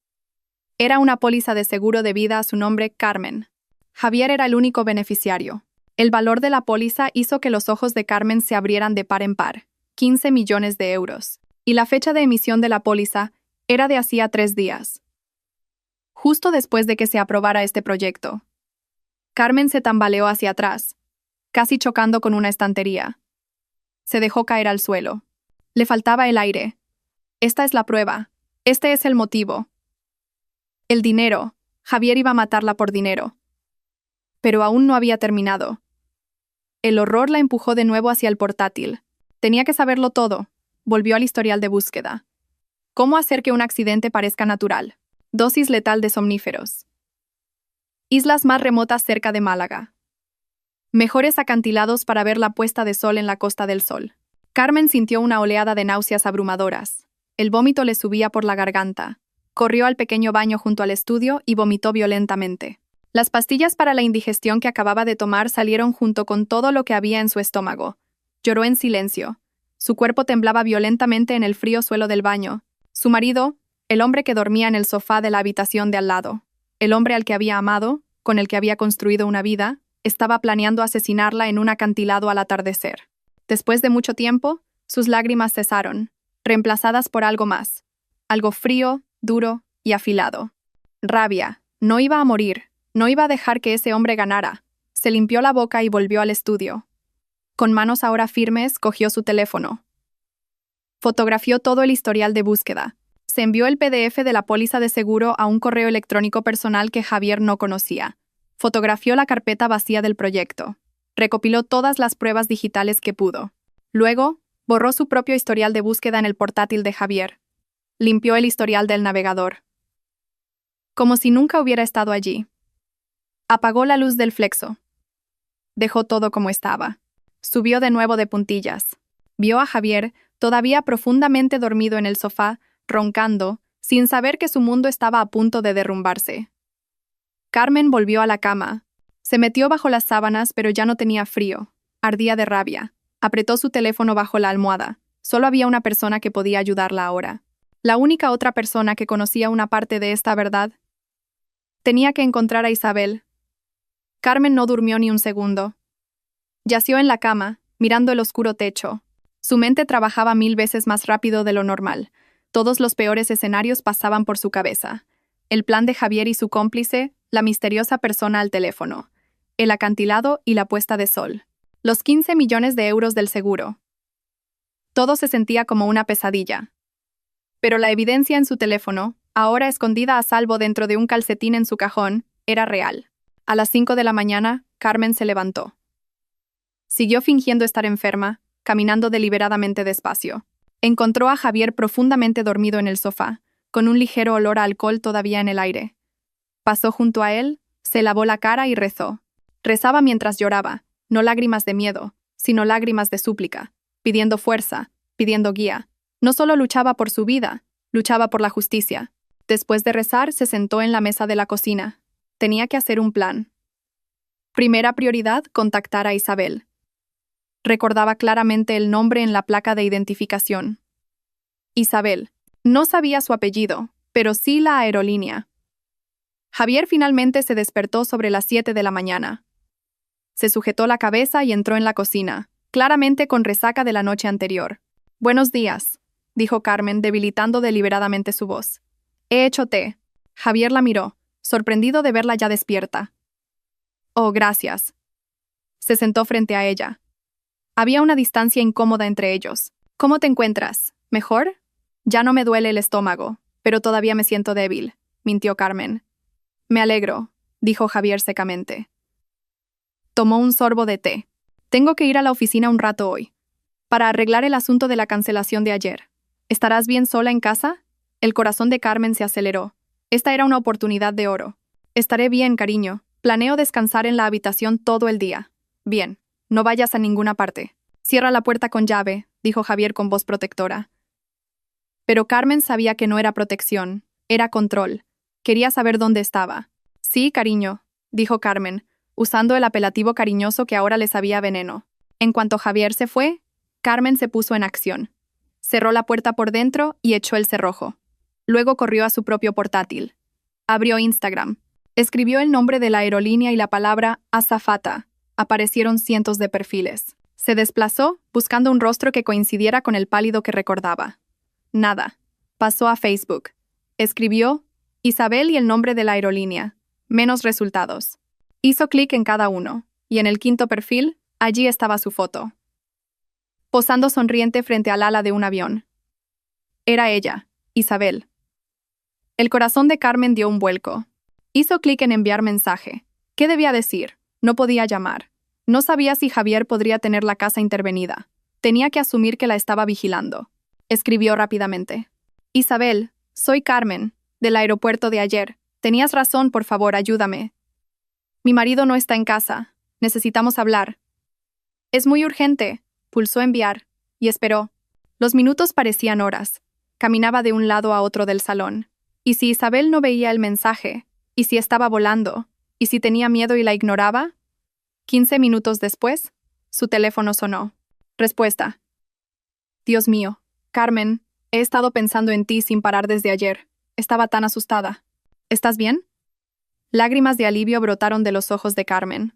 Era una póliza de seguro de vida a su nombre Carmen. Javier era el único beneficiario. El valor de la póliza hizo que los ojos de Carmen se abrieran de par en par. 15 millones de euros. Y la fecha de emisión de la póliza era de hacía 3 días. Justo después de que se aprobara este proyecto. Carmen se tambaleó hacia atrás, casi chocando con una estantería. Se dejó caer al suelo. Le faltaba el aire. Esta es la prueba. Este es el motivo. El dinero. Javier iba a matarla por dinero. Pero aún no había terminado. El horror la empujó de nuevo hacia el portátil. Tenía que saberlo todo. Volvió al historial de búsqueda. ¿Cómo hacer que un accidente parezca natural? Dosis letal de somníferos. Islas más remotas cerca de Málaga. Mejores acantilados para ver la puesta de sol en la Costa del Sol. Carmen sintió una oleada de náuseas abrumadoras. El vómito le subía por la garganta. Corrió al pequeño baño junto al estudio y vomitó violentamente. Las pastillas para la indigestión que acababa de tomar salieron junto con todo lo que había en su estómago. Lloró en silencio. Su cuerpo temblaba violentamente en el frío suelo del baño. Su marido, el hombre que dormía en el sofá de la habitación de al lado, el hombre al que había amado, con el que había construido una vida, estaba planeando asesinarla en un acantilado al atardecer. Después de mucho tiempo, sus lágrimas cesaron, reemplazadas por algo más. Algo frío, duro y afilado. Rabia. No iba a morir. No iba a dejar que ese hombre ganara. Se limpió la boca y volvió al estudio. Con manos ahora firmes, cogió su teléfono. Fotografió todo el historial de búsqueda. Se envió el PDF de la póliza de seguro a un correo electrónico personal que Javier no conocía. Fotografió la carpeta vacía del proyecto. Recopiló todas las pruebas digitales que pudo. Luego, borró su propio historial de búsqueda en el portátil de Javier. Limpió el historial del navegador. Como si nunca hubiera estado allí. Apagó la luz del flexo. Dejó todo como estaba. Subió de nuevo de puntillas. Vio a Javier, todavía profundamente dormido en el sofá, roncando, sin saber que su mundo estaba a punto de derrumbarse. Carmen volvió a la cama. Se metió bajo las sábanas, pero ya no tenía frío. Ardía de rabia. Apretó su teléfono bajo la almohada. Solo había una persona que podía ayudarla ahora. La única otra persona que conocía una parte de esta verdad. Tenía que encontrar a Isabel. Carmen no durmió ni un segundo. Yació en la cama, mirando el oscuro techo. Su mente trabajaba 1000 veces más rápido de lo normal. Todos los peores escenarios pasaban por su cabeza. El plan de Javier y su cómplice, la misteriosa persona al teléfono, el acantilado y la puesta de sol. Los 15 millones de euros del seguro. Todo se sentía como una pesadilla. Pero la evidencia en su teléfono, ahora escondida a salvo dentro de un calcetín en su cajón, era real. A las 5 de la mañana, Carmen se levantó. Siguió fingiendo estar enferma, caminando deliberadamente despacio. Encontró a Javier profundamente dormido en el sofá, con un ligero olor a alcohol todavía en el aire. Pasó junto a él, se lavó la cara y rezó. Rezaba mientras lloraba, no lágrimas de miedo, sino lágrimas de súplica, pidiendo fuerza, pidiendo guía. No solo luchaba por su vida, luchaba por la justicia. Después de rezar, se sentó en la mesa de la cocina. Tenía que hacer un plan. Primera prioridad, contactar a Isabel. Recordaba claramente el nombre en la placa de identificación. Isabel. No sabía su apellido, pero sí la aerolínea. Javier finalmente se despertó sobre las 7 de la mañana. Se sujetó la cabeza y entró en la cocina, claramente con resaca de la noche anterior. «Buenos días», dijo Carmen, debilitando deliberadamente su voz. «He hecho té». Javier la miró, sorprendido de verla ya despierta. «Oh, gracias». Se sentó frente a ella. Había una distancia incómoda entre ellos. «¿Cómo te encuentras? ¿Mejor?» «Ya no me duele el estómago, pero todavía me siento débil», mintió Carmen. «Me alegro», dijo Javier secamente. Tomó un sorbo de té. «Tengo que ir a la oficina un rato hoy, para arreglar el asunto de la cancelación de ayer. ¿Estarás bien sola en casa?» El corazón de Carmen se aceleró. Esta era una oportunidad de oro. «Estaré bien, cariño. Planeo descansar en la habitación todo el día». «Bien. No vayas a ninguna parte. Cierra la puerta con llave», dijo Javier con voz protectora. Pero Carmen sabía que no era protección, era control. Quería saber dónde estaba. «Sí, cariño», dijo Carmen, usando el apelativo cariñoso que ahora le sabía veneno. En cuanto Javier se fue, Carmen se puso en acción. Cerró la puerta por dentro y echó el cerrojo. Luego corrió a su propio portátil. Abrió Instagram. Escribió el nombre de la aerolínea y la palabra azafata. Aparecieron cientos de perfiles. Se desplazó, buscando un rostro que coincidiera con el pálido que recordaba. Nada. Pasó a Facebook. Escribió Isabel y el nombre de la aerolínea. Menos resultados. Hizo clic en cada uno, y en el quinto perfil, allí estaba su foto. Posando sonriente frente al ala de un avión. Era ella, Isabel. El corazón de Carmen dio un vuelco. Hizo clic en enviar mensaje. ¿Qué debía decir? No podía llamar. No sabía si Javier podría tener la casa intervenida. Tenía que asumir que la estaba vigilando. Escribió rápidamente. Isabel, soy Carmen, del aeropuerto de ayer. Tenías razón, por favor, ayúdame. Mi marido no está en casa. Necesitamos hablar. Es muy urgente. Pulsó enviar, y esperó. Los minutos parecían horas. Caminaba de un lado a otro del salón. ¿Y si Isabel no veía el mensaje? ¿Y si estaba volando? ¿Y si tenía miedo y la ignoraba? 15 minutos después, su teléfono sonó. Respuesta. Dios mío, Carmen, he estado pensando en ti sin parar desde ayer. Estaba tan asustada. ¿Estás bien? Lágrimas de alivio brotaron de los ojos de Carmen.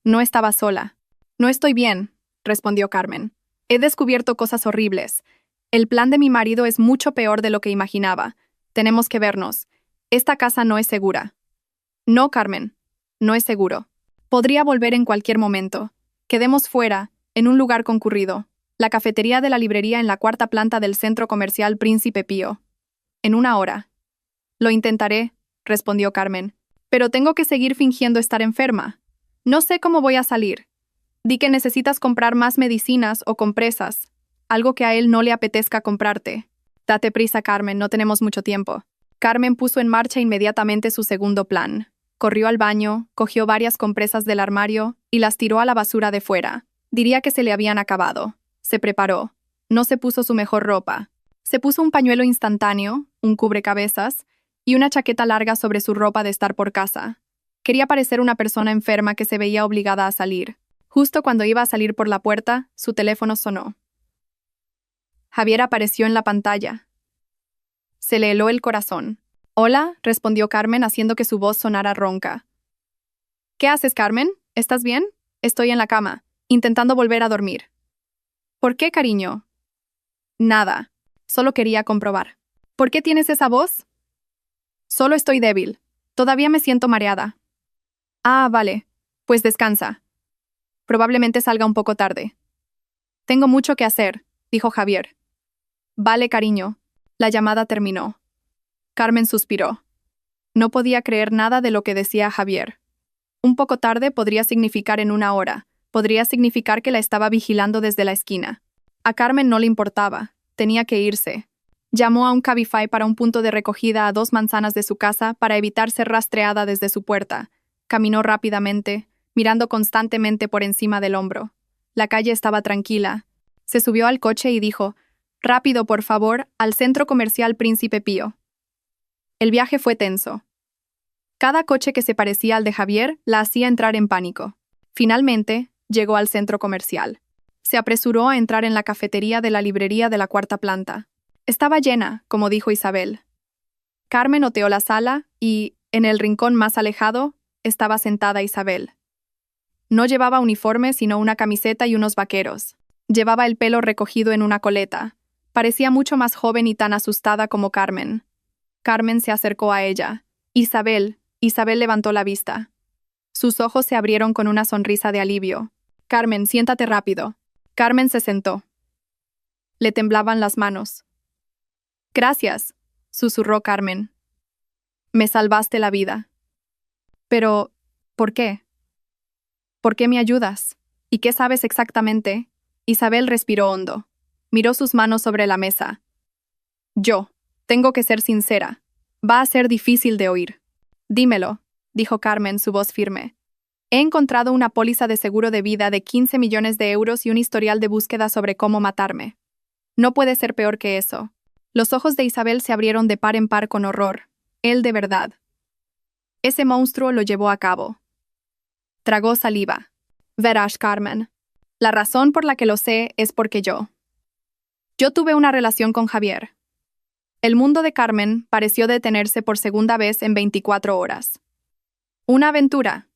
No estaba sola. No estoy bien, respondió Carmen. He descubierto cosas horribles. El plan de mi marido es mucho peor de lo que imaginaba. Tenemos que vernos. Esta casa no es segura. No, Carmen. No es seguro. Podría volver en cualquier momento. Quedemos fuera, en un lugar concurrido. La cafetería de la librería en la 4ª planta del centro comercial Príncipe Pío. En 1 hora. Lo intentaré, respondió Carmen. Pero tengo que seguir fingiendo estar enferma. No sé cómo voy a salir. Di que necesitas comprar más medicinas o compresas. Algo que a él no le apetezca comprarte. Date prisa, Carmen, no tenemos mucho tiempo. Carmen puso en marcha inmediatamente su segundo plan. Corrió al baño, cogió varias compresas del armario y las tiró a la basura de fuera. Diría que se le habían acabado. Se preparó. No se puso su mejor ropa. Se puso un pañuelo instantáneo, un cubrecabezas y una chaqueta larga sobre su ropa de estar por casa. Quería parecer una persona enferma que se veía obligada a salir. Justo cuando iba a salir por la puerta, su teléfono sonó. Javier apareció en la pantalla. Se le heló el corazón. Hola, respondió Carmen haciendo que su voz sonara ronca. ¿Qué haces, Carmen? ¿Estás bien? Estoy en la cama, intentando volver a dormir. ¿Por qué, cariño? Nada. Solo quería comprobar. ¿Por qué tienes esa voz? Solo estoy débil. Todavía me siento mareada. Ah, vale. Pues descansa. Probablemente salga un poco tarde. Tengo mucho que hacer, dijo Javier. Vale, cariño. La llamada terminó. Carmen suspiró. No podía creer nada de lo que decía Javier. Un poco tarde podría significar en 1 hora. Podría significar que la estaba vigilando desde la esquina. A Carmen no le importaba. Tenía que irse. Llamó a un Cabify para un punto de recogida a 2 manzanas de su casa para evitar ser rastreada desde su puerta. Caminó rápidamente, mirando constantemente por encima del hombro. La calle estaba tranquila. Se subió al coche y dijo, «Rápido, por favor, al centro comercial Príncipe Pío». El viaje fue tenso. Cada coche que se parecía al de Javier la hacía entrar en pánico. Finalmente, llegó al centro comercial. Se apresuró a entrar en la cafetería de la librería de la 4ª planta. Estaba llena, como dijo Isabel. Carmen oteó la sala y, en el rincón más alejado, estaba sentada Isabel. No llevaba uniforme sino una camiseta y unos vaqueros. Llevaba el pelo recogido en una coleta. Parecía mucho más joven y tan asustada como Carmen. Carmen se acercó a ella. Isabel levantó la vista. Sus ojos se abrieron con una sonrisa de alivio. Carmen, siéntate rápido. Carmen se sentó. Le temblaban las manos. Gracias, susurró Carmen. Me salvaste la vida. Pero, ¿por qué? ¿Por qué me ayudas? ¿Y qué sabes exactamente? Isabel respiró hondo. Miró sus manos sobre la mesa. Yo. Tengo que ser sincera. Va a ser difícil de oír. Dímelo, dijo Carmen, su voz firme. He encontrado una póliza de seguro de vida de 15 millones de euros y un historial de búsqueda sobre cómo matarme. No puede ser peor que eso. Los ojos de Isabel se abrieron de par en par con horror. Él de verdad. Ese monstruo lo llevó a cabo. Tragó saliva. Verás, Carmen. La razón por la que lo sé es porque yo tuve una relación con Javier. El mundo de Carmen pareció detenerse por segunda vez en 24 horas. Una aventura.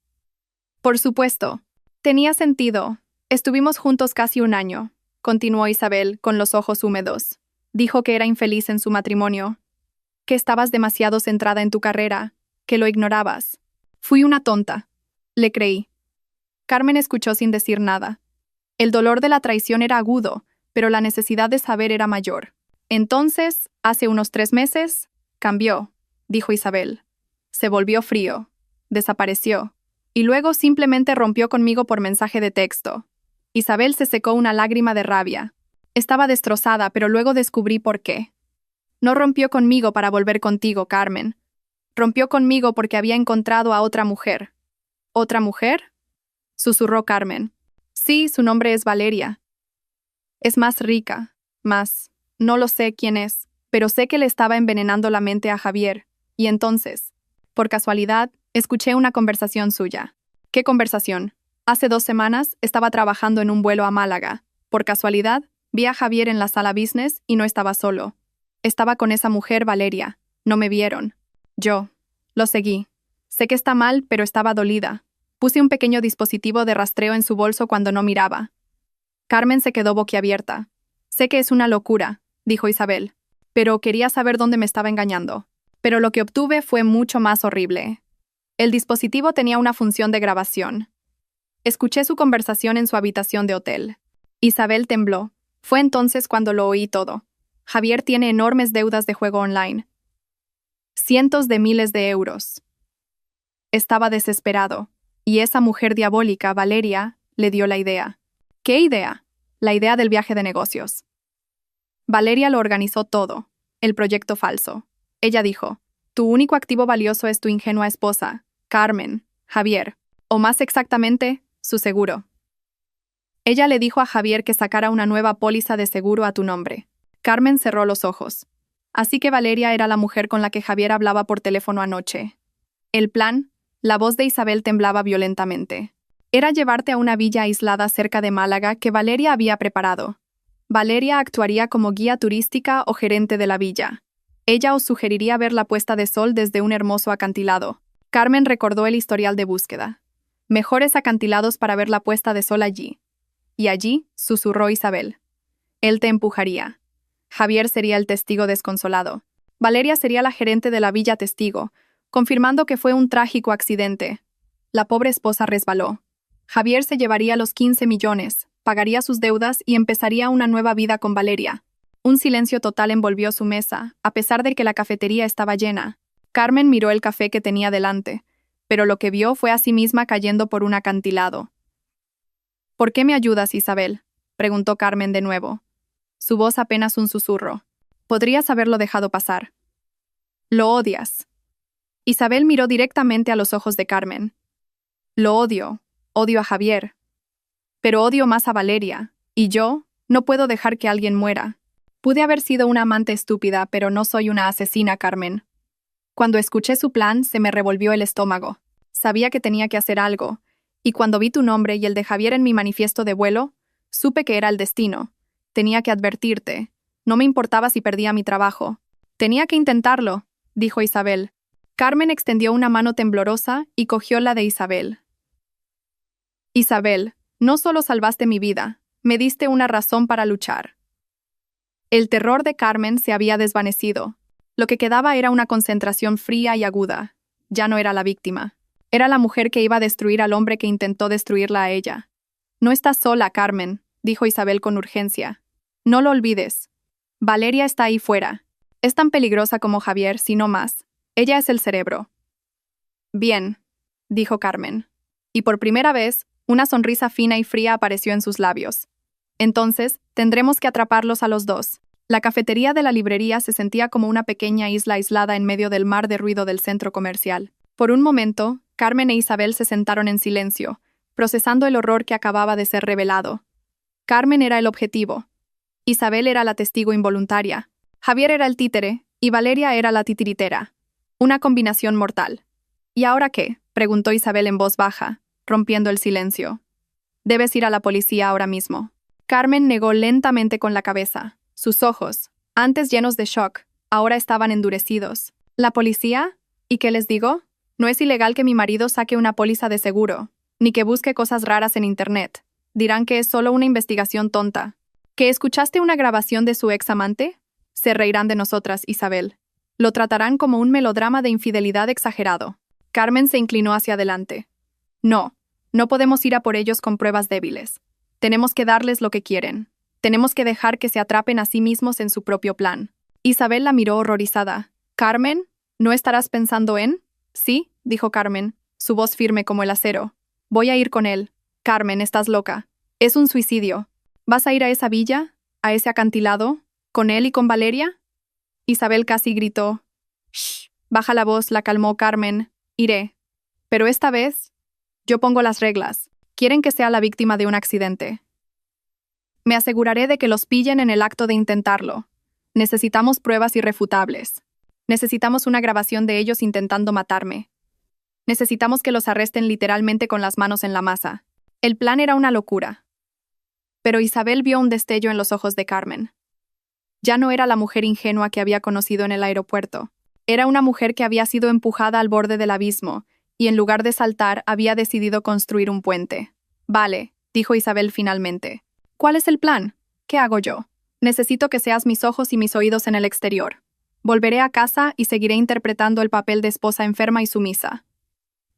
Por supuesto. Tenía sentido. Estuvimos juntos casi 1 año, continuó Isabel con los ojos húmedos. Dijo que era infeliz en su matrimonio, que estabas demasiado centrada en tu carrera, que lo ignorabas. Fui una tonta. Le creí. Carmen escuchó sin decir nada. El dolor de la traición era agudo, pero la necesidad de saber era mayor. Entonces, hace unos 3 meses, cambió, dijo Isabel. Se volvió frío. Desapareció. Y luego simplemente rompió conmigo por mensaje de texto. Isabel se secó una lágrima de rabia. Estaba destrozada, pero luego descubrí por qué. No rompió conmigo para volver contigo, Carmen. Rompió conmigo porque había encontrado a otra mujer. ¿Otra mujer?, susurró Carmen. Sí, su nombre es Valeria. Es más rica, no lo sé quién es, pero sé que le estaba envenenando la mente a Javier, y entonces, por casualidad, escuché una conversación suya. ¿Qué conversación? Hace 2 semanas estaba trabajando en un vuelo a Málaga. Por casualidad, vi a Javier en la sala business y no estaba solo. Estaba con esa mujer, Valeria. No me vieron. Yo lo seguí. Sé que está mal, pero estaba dolida. Puse un pequeño dispositivo de rastreo en su bolso cuando no miraba. Carmen se quedó boquiabierta. Sé que es una locura, dijo Isabel, pero quería saber dónde me estaba engañando. Pero lo que obtuve fue mucho más horrible. El dispositivo tenía una función de grabación. Escuché su conversación en su habitación de hotel. Isabel tembló. Fue entonces cuando lo oí todo. Javier tiene enormes deudas de juego online. Cientos de miles de euros. Estaba desesperado, y esa mujer diabólica, Valeria, le dio la idea. ¿Qué idea? La idea del viaje de negocios. Valeria lo organizó todo, el proyecto falso. Ella dijo, tu único activo valioso es tu ingenua esposa, Carmen, Javier, o más exactamente, su seguro. Ella le dijo a Javier que sacara una nueva póliza de seguro a tu nombre. Carmen cerró los ojos. Así que Valeria era la mujer con la que Javier hablaba por teléfono anoche. El plan, la voz de Isabel temblaba violentamente. Era llevarte a una villa aislada cerca de Málaga que Valeria había preparado. Valeria actuaría como guía turística o gerente de la villa. Ella os sugeriría ver la puesta de sol desde un hermoso acantilado. Carmen recordó el historial de búsqueda. Mejores acantilados para ver la puesta de sol allí. Y allí, susurró Isabel. Él te empujaría. Javier sería el testigo desconsolado. Valeria sería la gerente de la villa testigo, confirmando que fue un trágico accidente. La pobre esposa resbaló. Javier se llevaría los 15 millones, pagaría sus deudas y empezaría una nueva vida con Valeria. Un silencio total envolvió su mesa, a pesar de que la cafetería estaba llena. Carmen miró el café que tenía delante, pero lo que vio fue a sí misma cayendo por un acantilado. ¿Por qué me ayudas, Isabel?, preguntó Carmen de nuevo. Su voz apenas un susurro. Podrías haberlo dejado pasar. Lo odias. Isabel miró directamente a los ojos de Carmen. Lo odio. Odio a Javier. Pero odio más a Valeria. Y yo, no puedo dejar que alguien muera. Pude haber sido una amante estúpida, pero no soy una asesina, Carmen. Cuando escuché su plan, se me revolvió el estómago. Sabía que tenía que hacer algo. Y cuando vi tu nombre y el de Javier en mi manifiesto de vuelo, supe que era el destino. Tenía que advertirte. No me importaba si perdía mi trabajo. Tenía que intentarlo, dijo Isabel. Carmen extendió una mano temblorosa y cogió la de Isabel. Isabel, no solo salvaste mi vida, me diste una razón para luchar. El terror de Carmen se había desvanecido. Lo que quedaba era una concentración fría y aguda. Ya no era la víctima. Era la mujer que iba a destruir al hombre que intentó destruirla a ella. No estás sola, Carmen, dijo Isabel con urgencia. No lo olvides. Valeria está ahí fuera. Es tan peligrosa como Javier, si no más. Ella es el cerebro. Bien, dijo Carmen. Y por primera vez, una sonrisa fina y fría apareció en sus labios. Entonces, tendremos que atraparlos a los dos. La cafetería de la librería se sentía como una pequeña isla aislada en medio del mar de ruido del centro comercial. Por un momento, Carmen e Isabel se sentaron en silencio, procesando el horror que acababa de ser revelado. Carmen era el objetivo. Isabel era la testigo involuntaria. Javier era el títere, y Valeria era la titiritera. Una combinación mortal. ¿Y ahora qué?, preguntó Isabel en voz baja, rompiendo el silencio. Debes ir a la policía ahora mismo. Carmen negó lentamente con la cabeza. Sus ojos, antes llenos de shock, ahora estaban endurecidos. ¿La policía? ¿Y qué les digo? No es ilegal que mi marido saque una póliza de seguro, ni que busque cosas raras en Internet. Dirán que es solo una investigación tonta. ¿Que escuchaste una grabación de su ex amante? Se reirán de nosotras, Isabel. Lo tratarán como un melodrama de infidelidad exagerado. Carmen se inclinó hacia adelante. No podemos ir a por ellos con pruebas débiles. Tenemos que darles lo que quieren. Tenemos que dejar que se atrapen a sí mismos en su propio plan. Isabel la miró horrorizada. «¿Carmen? ¿No estarás pensando en...?» «Sí», dijo Carmen, su voz firme como el acero. Voy a ir con él. Carmen, estás loca. Es un suicidio. ¿Vas a ir a esa villa? ¿A ese acantilado? ¿Con él y con Valeria? Isabel casi gritó. Shh, baja la voz, la calmó Carmen. Iré. Pero esta vez, yo pongo las reglas. Quieren que sea la víctima de un accidente. Me aseguraré de que los pillen en el acto de intentarlo. Necesitamos pruebas irrefutables. Necesitamos una grabación de ellos intentando matarme. Necesitamos que los arresten literalmente con las manos en la masa. El plan era una locura. Pero Isabel vio un destello en los ojos de Carmen. Ya no era la mujer ingenua que había conocido en el aeropuerto. Era una mujer que había sido empujada al borde del abismo, y en lugar de saltar, había decidido construir un puente. Vale, dijo Isabel finalmente. ¿Cuál es el plan? ¿Qué hago yo? Necesito que seas mis ojos y mis oídos en el exterior. Volveré a casa y seguiré interpretando el papel de esposa enferma y sumisa.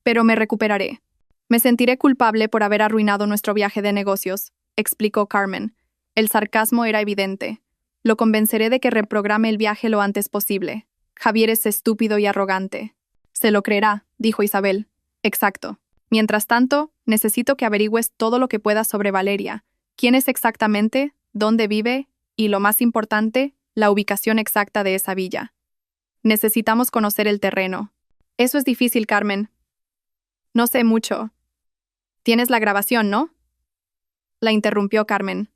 Pero me recuperaré. Me sentiré culpable por haber arruinado nuestro viaje de negocios, explicó Carmen. El sarcasmo era evidente. Lo convenceré de que reprograme el viaje lo antes posible. Javier es estúpido y arrogante. Se lo creerá, dijo Isabel. Exacto. Mientras tanto, necesito que averigües todo lo que puedas sobre Valeria. ¿Quién es exactamente? ¿Dónde vive? Y lo más importante, la ubicación exacta de esa villa. Necesitamos conocer el terreno. Eso es difícil, Carmen. No sé mucho. Tienes la grabación, ¿no? La interrumpió Carmen.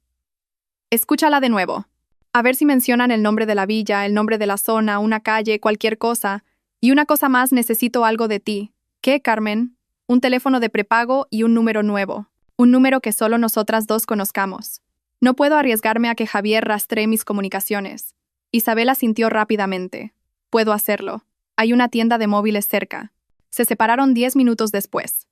Escúchala de nuevo. A ver si mencionan el nombre de la villa, el nombre de la zona, una calle, cualquier cosa. Y una cosa más, necesito algo de ti. ¿Qué, Carmen? Un teléfono de prepago y un número nuevo. Un número que solo nosotras dos conozcamos. No puedo arriesgarme a que Javier rastree mis comunicaciones. Isabel asintió rápidamente. Puedo hacerlo. Hay una tienda de móviles cerca. Se separaron 10 minutos después.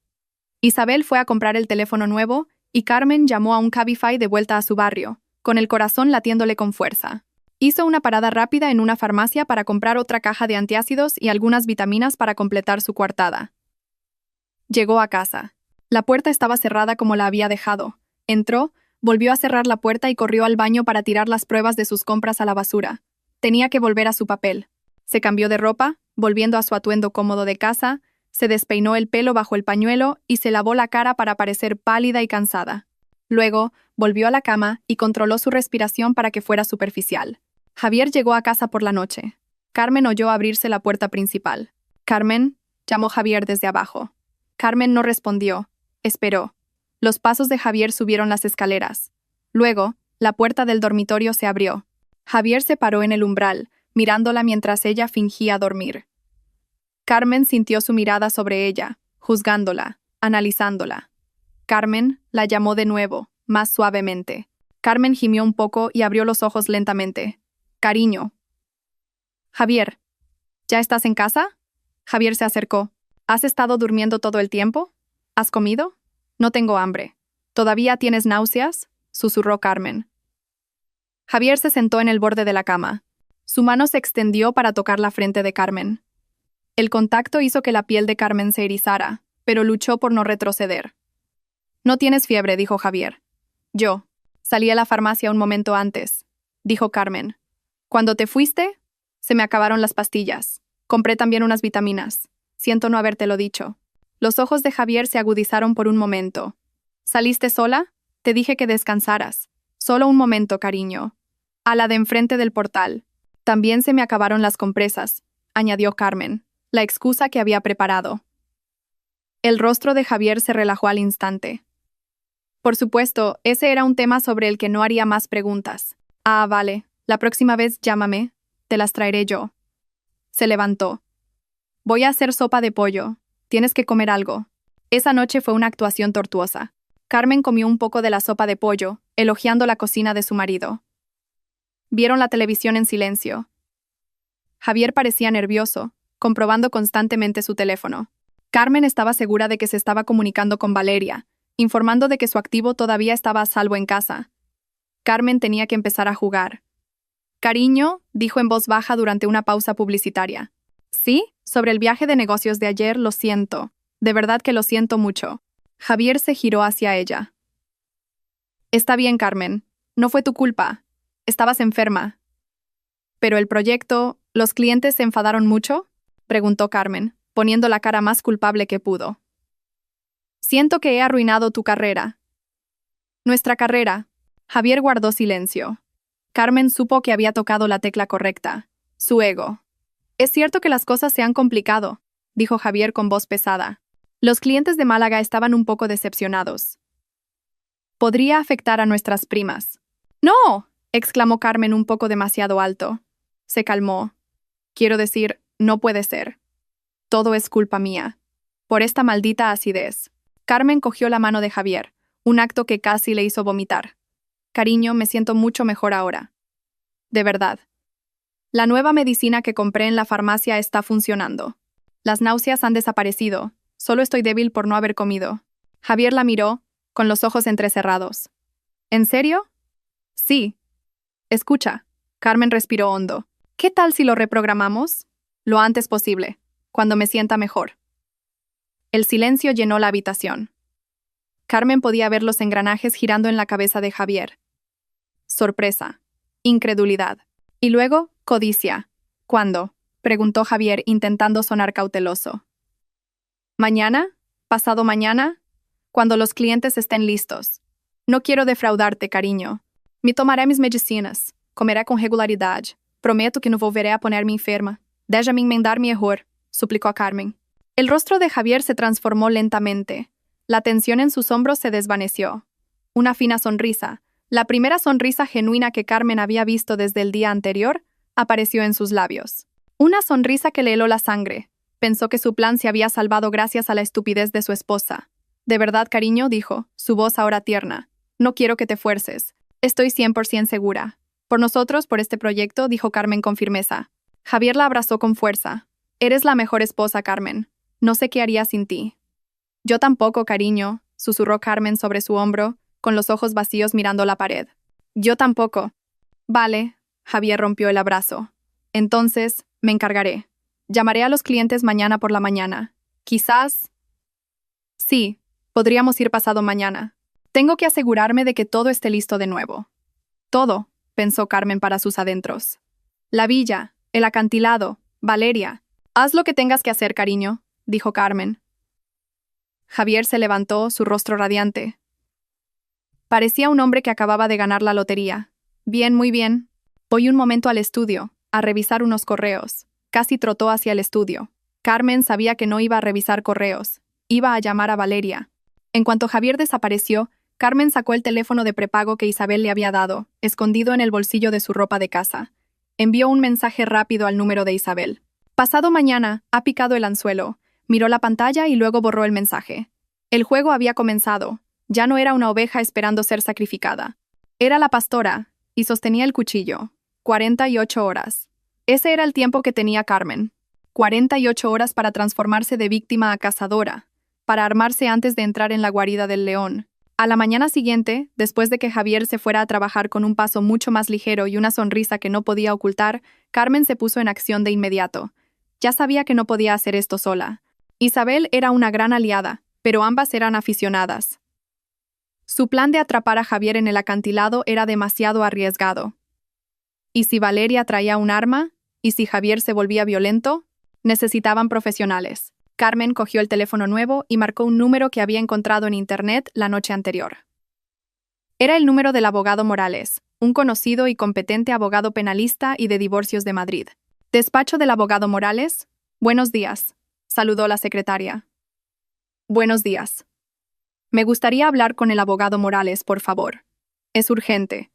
Isabel fue a comprar el teléfono nuevo y Carmen llamó a un Cabify de vuelta a su barrio, con el corazón latiéndole con fuerza. Hizo una parada rápida en una farmacia para comprar otra caja de antiácidos y algunas vitaminas para completar su coartada. Llegó a casa. La puerta estaba cerrada como la había dejado. Entró, volvió a cerrar la puerta y corrió al baño para tirar las pruebas de sus compras a la basura. Tenía que volver a su papel. Se cambió de ropa, volviendo a su atuendo cómodo de casa, se despeinó el pelo bajo el pañuelo y se lavó la cara para parecer pálida y cansada. Luego, volvió a la cama y controló su respiración para que fuera superficial. Javier llegó a casa por la noche. Carmen oyó abrirse la puerta principal. «Carmen», llamó Javier desde abajo. Carmen no respondió. Esperó. Los pasos de Javier subieron las escaleras. Luego, la puerta del dormitorio se abrió. Javier se paró en el umbral, mirándola mientras ella fingía dormir. Carmen sintió su mirada sobre ella, juzgándola, analizándola. Carmen la llamó de nuevo, más suavemente. Carmen gimió un poco y abrió los ojos lentamente. «Cariño». «Javier, ¿ya estás en casa?» Javier se acercó. «¿Has estado durmiendo todo el tiempo? ¿Has comido?» «No tengo hambre». «¿Todavía tienes náuseas?» susurró Carmen. Javier se sentó en el borde de la cama. Su mano se extendió para tocar la frente de Carmen. El contacto hizo que la piel de Carmen se erizara, pero luchó por no retroceder. «No tienes fiebre», dijo Javier. «Yo. Salí a la farmacia un momento antes», dijo Carmen. «Cuando te fuiste, se me acabaron las pastillas. Compré también unas vitaminas. Siento no habértelo dicho». Los ojos de Javier se agudizaron por un momento. «¿Saliste sola? Te dije que descansaras. Solo un momento, cariño. A la de enfrente del portal. También se me acabaron las compresas», añadió Carmen, la excusa que había preparado. El rostro de Javier se relajó al instante. Por supuesto, ese era un tema sobre el que no haría más preguntas. «Ah, vale. La próxima vez llámame. Te las traeré yo». Se levantó. «Voy a hacer sopa de pollo. Tienes que comer algo». Esa noche fue una actuación tortuosa. Carmen comió un poco de la sopa de pollo, elogiando la cocina de su marido. Vieron la televisión en silencio. Javier parecía nervioso, comprobando constantemente su teléfono. Carmen estaba segura de que se estaba comunicando con Valeria, informando de que su activo todavía estaba a salvo en casa. Carmen tenía que empezar a jugar. «Cariño», dijo en voz baja durante una pausa publicitaria. «Sí, sobre el viaje de negocios de ayer, lo siento. De verdad que lo siento mucho». Javier se giró hacia ella. «Está bien, Carmen. No fue tu culpa. Estabas enferma». «¿Pero el proyecto, los clientes se enfadaron mucho?», preguntó Carmen, poniendo la cara más culpable que pudo. Siento que he arruinado tu carrera. Nuestra carrera. Javier guardó silencio. Carmen supo que había tocado la tecla correcta. Su ego. Es cierto que las cosas se han complicado, dijo Javier con voz pesada. Los clientes de Málaga estaban un poco decepcionados. Podría afectar a nuestras primas. ¡No!, exclamó Carmen un poco demasiado alto. Se calmó. Quiero decir, no puede ser. Todo es culpa mía. Por esta maldita acidez. Carmen cogió la mano de Javier, un acto que casi le hizo vomitar. Cariño, me siento mucho mejor ahora. De verdad. La nueva medicina que compré en la farmacia está funcionando. Las náuseas han desaparecido. Solo estoy débil por no haber comido. Javier la miró, con los ojos entrecerrados. ¿En serio? Sí. Escucha. Carmen respiró hondo. ¿Qué tal si lo reprogramamos? Lo antes posible, cuando me sienta mejor. El silencio llenó la habitación. Carmen podía ver los engranajes girando en la cabeza de Javier. Sorpresa. Incredulidad. Y luego, codicia. ¿Cuándo?, preguntó Javier intentando sonar cauteloso. ¿Mañana? ¿Pasado mañana? Cuando los clientes estén listos. No quiero defraudarte, cariño. Me tomaré mis medicinas. Comeré con regularidad. Prometo que no volveré a ponerme enferma. Déjame enmendar mi error, suplicó Carmen. El rostro de Javier se transformó lentamente. La tensión en sus hombros se desvaneció. Una fina sonrisa, la primera sonrisa genuina que Carmen había visto desde el día anterior, apareció en sus labios. Una sonrisa que le heló la sangre. Pensó que su plan se había salvado gracias a la estupidez de su esposa. De verdad, cariño, dijo, su voz ahora tierna. No quiero que te fuerces. Estoy 100% segura. Por nosotros, por este proyecto, dijo Carmen con firmeza. Javier la abrazó con fuerza. Eres la mejor esposa, Carmen. No sé qué haría sin ti. Yo tampoco, cariño, susurró Carmen sobre su hombro, con los ojos vacíos mirando la pared. Yo tampoco. Vale, Javier rompió el abrazo. Entonces, me encargaré. Llamaré a los clientes mañana por la mañana. Quizás... Sí, podríamos ir pasado mañana. Tengo que asegurarme de que todo esté listo de nuevo. Todo, pensó Carmen para sus adentros. La villa, el acantilado, Valeria. Haz lo que tengas que hacer, cariño, dijo Carmen. Javier se levantó, su rostro radiante. Parecía un hombre que acababa de ganar la lotería. Bien, muy bien. Voy un momento al estudio, a revisar unos correos. Casi trotó hacia el estudio. Carmen sabía que no iba a revisar correos. Iba a llamar a Valeria. En cuanto Javier desapareció, Carmen sacó el teléfono de prepago que Isabel le había dado, escondido en el bolsillo de su ropa de casa. Envió un mensaje rápido al número de Isabel. Pasado mañana, ha picado el anzuelo. Miró la pantalla y luego borró el mensaje. El juego había comenzado. Ya no era una oveja esperando ser sacrificada. Era la pastora, y sostenía el cuchillo. 48 horas. Ese era el tiempo que tenía Carmen. 48 horas para transformarse de víctima a cazadora, para armarse antes de entrar en la guarida del león. A la mañana siguiente, después de que Javier se fuera a trabajar con un paso mucho más ligero y una sonrisa que no podía ocultar, Carmen se puso en acción de inmediato. Ya sabía que no podía hacer esto sola. Isabel era una gran aliada, pero ambas eran aficionadas. Su plan de atrapar a Javier en el acantilado era demasiado arriesgado. ¿Y si Valeria traía un arma? ¿Y si Javier se volvía violento? Necesitaban profesionales. Carmen cogió el teléfono nuevo y marcó un número que había encontrado en Internet la noche anterior. Era el número del abogado Morales, un conocido y competente abogado penalista y de divorcios de Madrid. Despacho del abogado Morales. Buenos días, saludó la secretaria. Buenos días. Me gustaría hablar con el abogado Morales, por favor. Es urgente.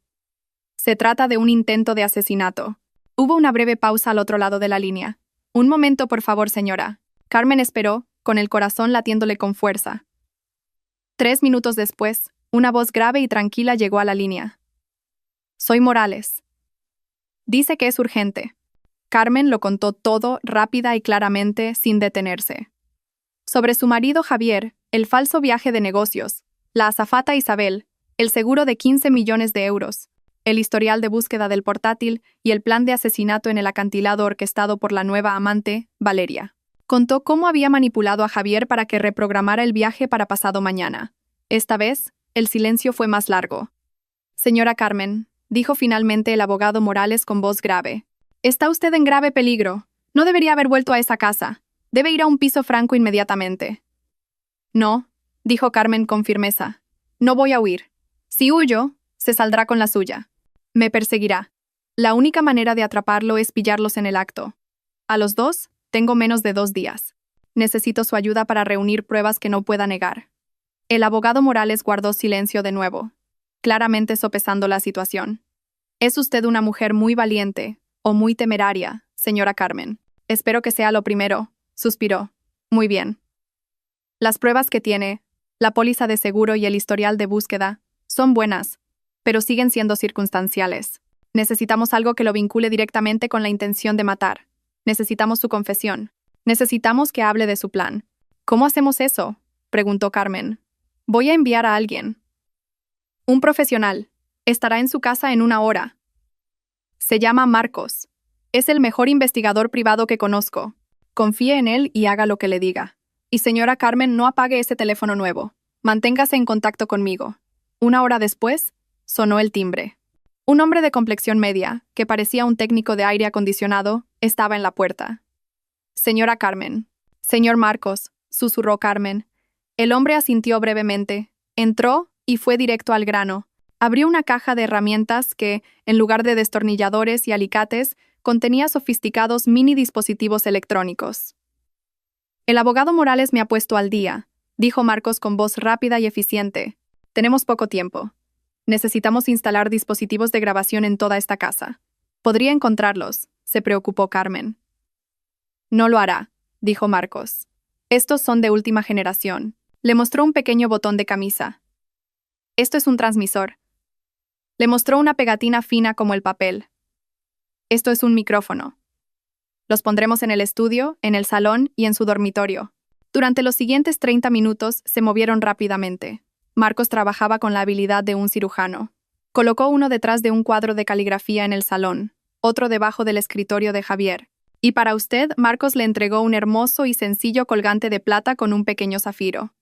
Se trata de un intento de asesinato. Hubo una breve pausa al otro lado de la línea. Un momento, por favor, señora. Carmen esperó, con el corazón latiéndole con fuerza. 3 minutos después, una voz grave y tranquila llegó a la línea. Soy Morales. Dice que es urgente. Carmen lo contó todo rápida y claramente, sin detenerse. Sobre su marido Javier, el falso viaje de negocios, la azafata Isabel, el seguro de 15 millones de euros, el historial de búsqueda del portátil y el plan de asesinato en el acantilado orquestado por la nueva amante, Valeria. Contó cómo había manipulado a Javier para que reprogramara el viaje para pasado mañana. Esta vez, el silencio fue más largo. Señora Carmen, dijo finalmente el abogado Morales con voz grave. Está usted en grave peligro. No debería haber vuelto a esa casa. Debe ir a un piso franco inmediatamente. No, dijo Carmen con firmeza. No voy a huir. Si huyo, se saldrá con la suya. Me perseguirá. La única manera de atraparlo es pillarlos en el acto. A los dos, tengo menos de 2 días. Necesito su ayuda para reunir pruebas que no pueda negar. El abogado Morales guardó silencio de nuevo, claramente sopesando la situación. Es usted una mujer muy valiente, o muy temeraria, señora Carmen. Espero que sea lo primero, suspiró. Muy bien. Las pruebas que tiene, la póliza de seguro y el historial de búsqueda, son buenas, pero siguen siendo circunstanciales. Necesitamos algo que lo vincule directamente con la intención de matar. Necesitamos su confesión. Necesitamos que hable de su plan. ¿Cómo hacemos eso?, preguntó Carmen. Voy a enviar a alguien. Un profesional. Estará en su casa en 1 hora. Se llama Marcos. Es el mejor investigador privado que conozco. Confíe en él y haga lo que le diga. Y señora Carmen, no apague ese teléfono nuevo. Manténgase en contacto conmigo. 1 hora después, sonó el timbre. Un hombre de complexión media, que parecía un técnico de aire acondicionado, estaba en la puerta. Señora Carmen. Señor Marcos, susurró Carmen. El hombre asintió brevemente, entró y fue directo al grano. Abrió una caja de herramientas que, en lugar de destornilladores y alicates, contenía sofisticados mini dispositivos electrónicos. El abogado Morales me ha puesto al día, dijo Marcos con voz rápida y eficiente. Tenemos poco tiempo. Necesitamos instalar dispositivos de grabación en toda esta casa. ¿Podría encontrarlos?, se preocupó Carmen. No lo hará, dijo Marcos. Estos son de última generación. Le mostró un pequeño botón de camisa. Esto es un transmisor. Le mostró una pegatina fina como el papel. Esto es un micrófono. Los pondremos en el estudio, en el salón y en su dormitorio. Durante los siguientes 30 minutos se movieron rápidamente. Marcos trabajaba con la habilidad de un cirujano. Colocó uno detrás de un cuadro de caligrafía en el salón, otro debajo del escritorio de Javier. Y para usted, Marcos le entregó un hermoso y sencillo colgante de plata con un pequeño zafiro.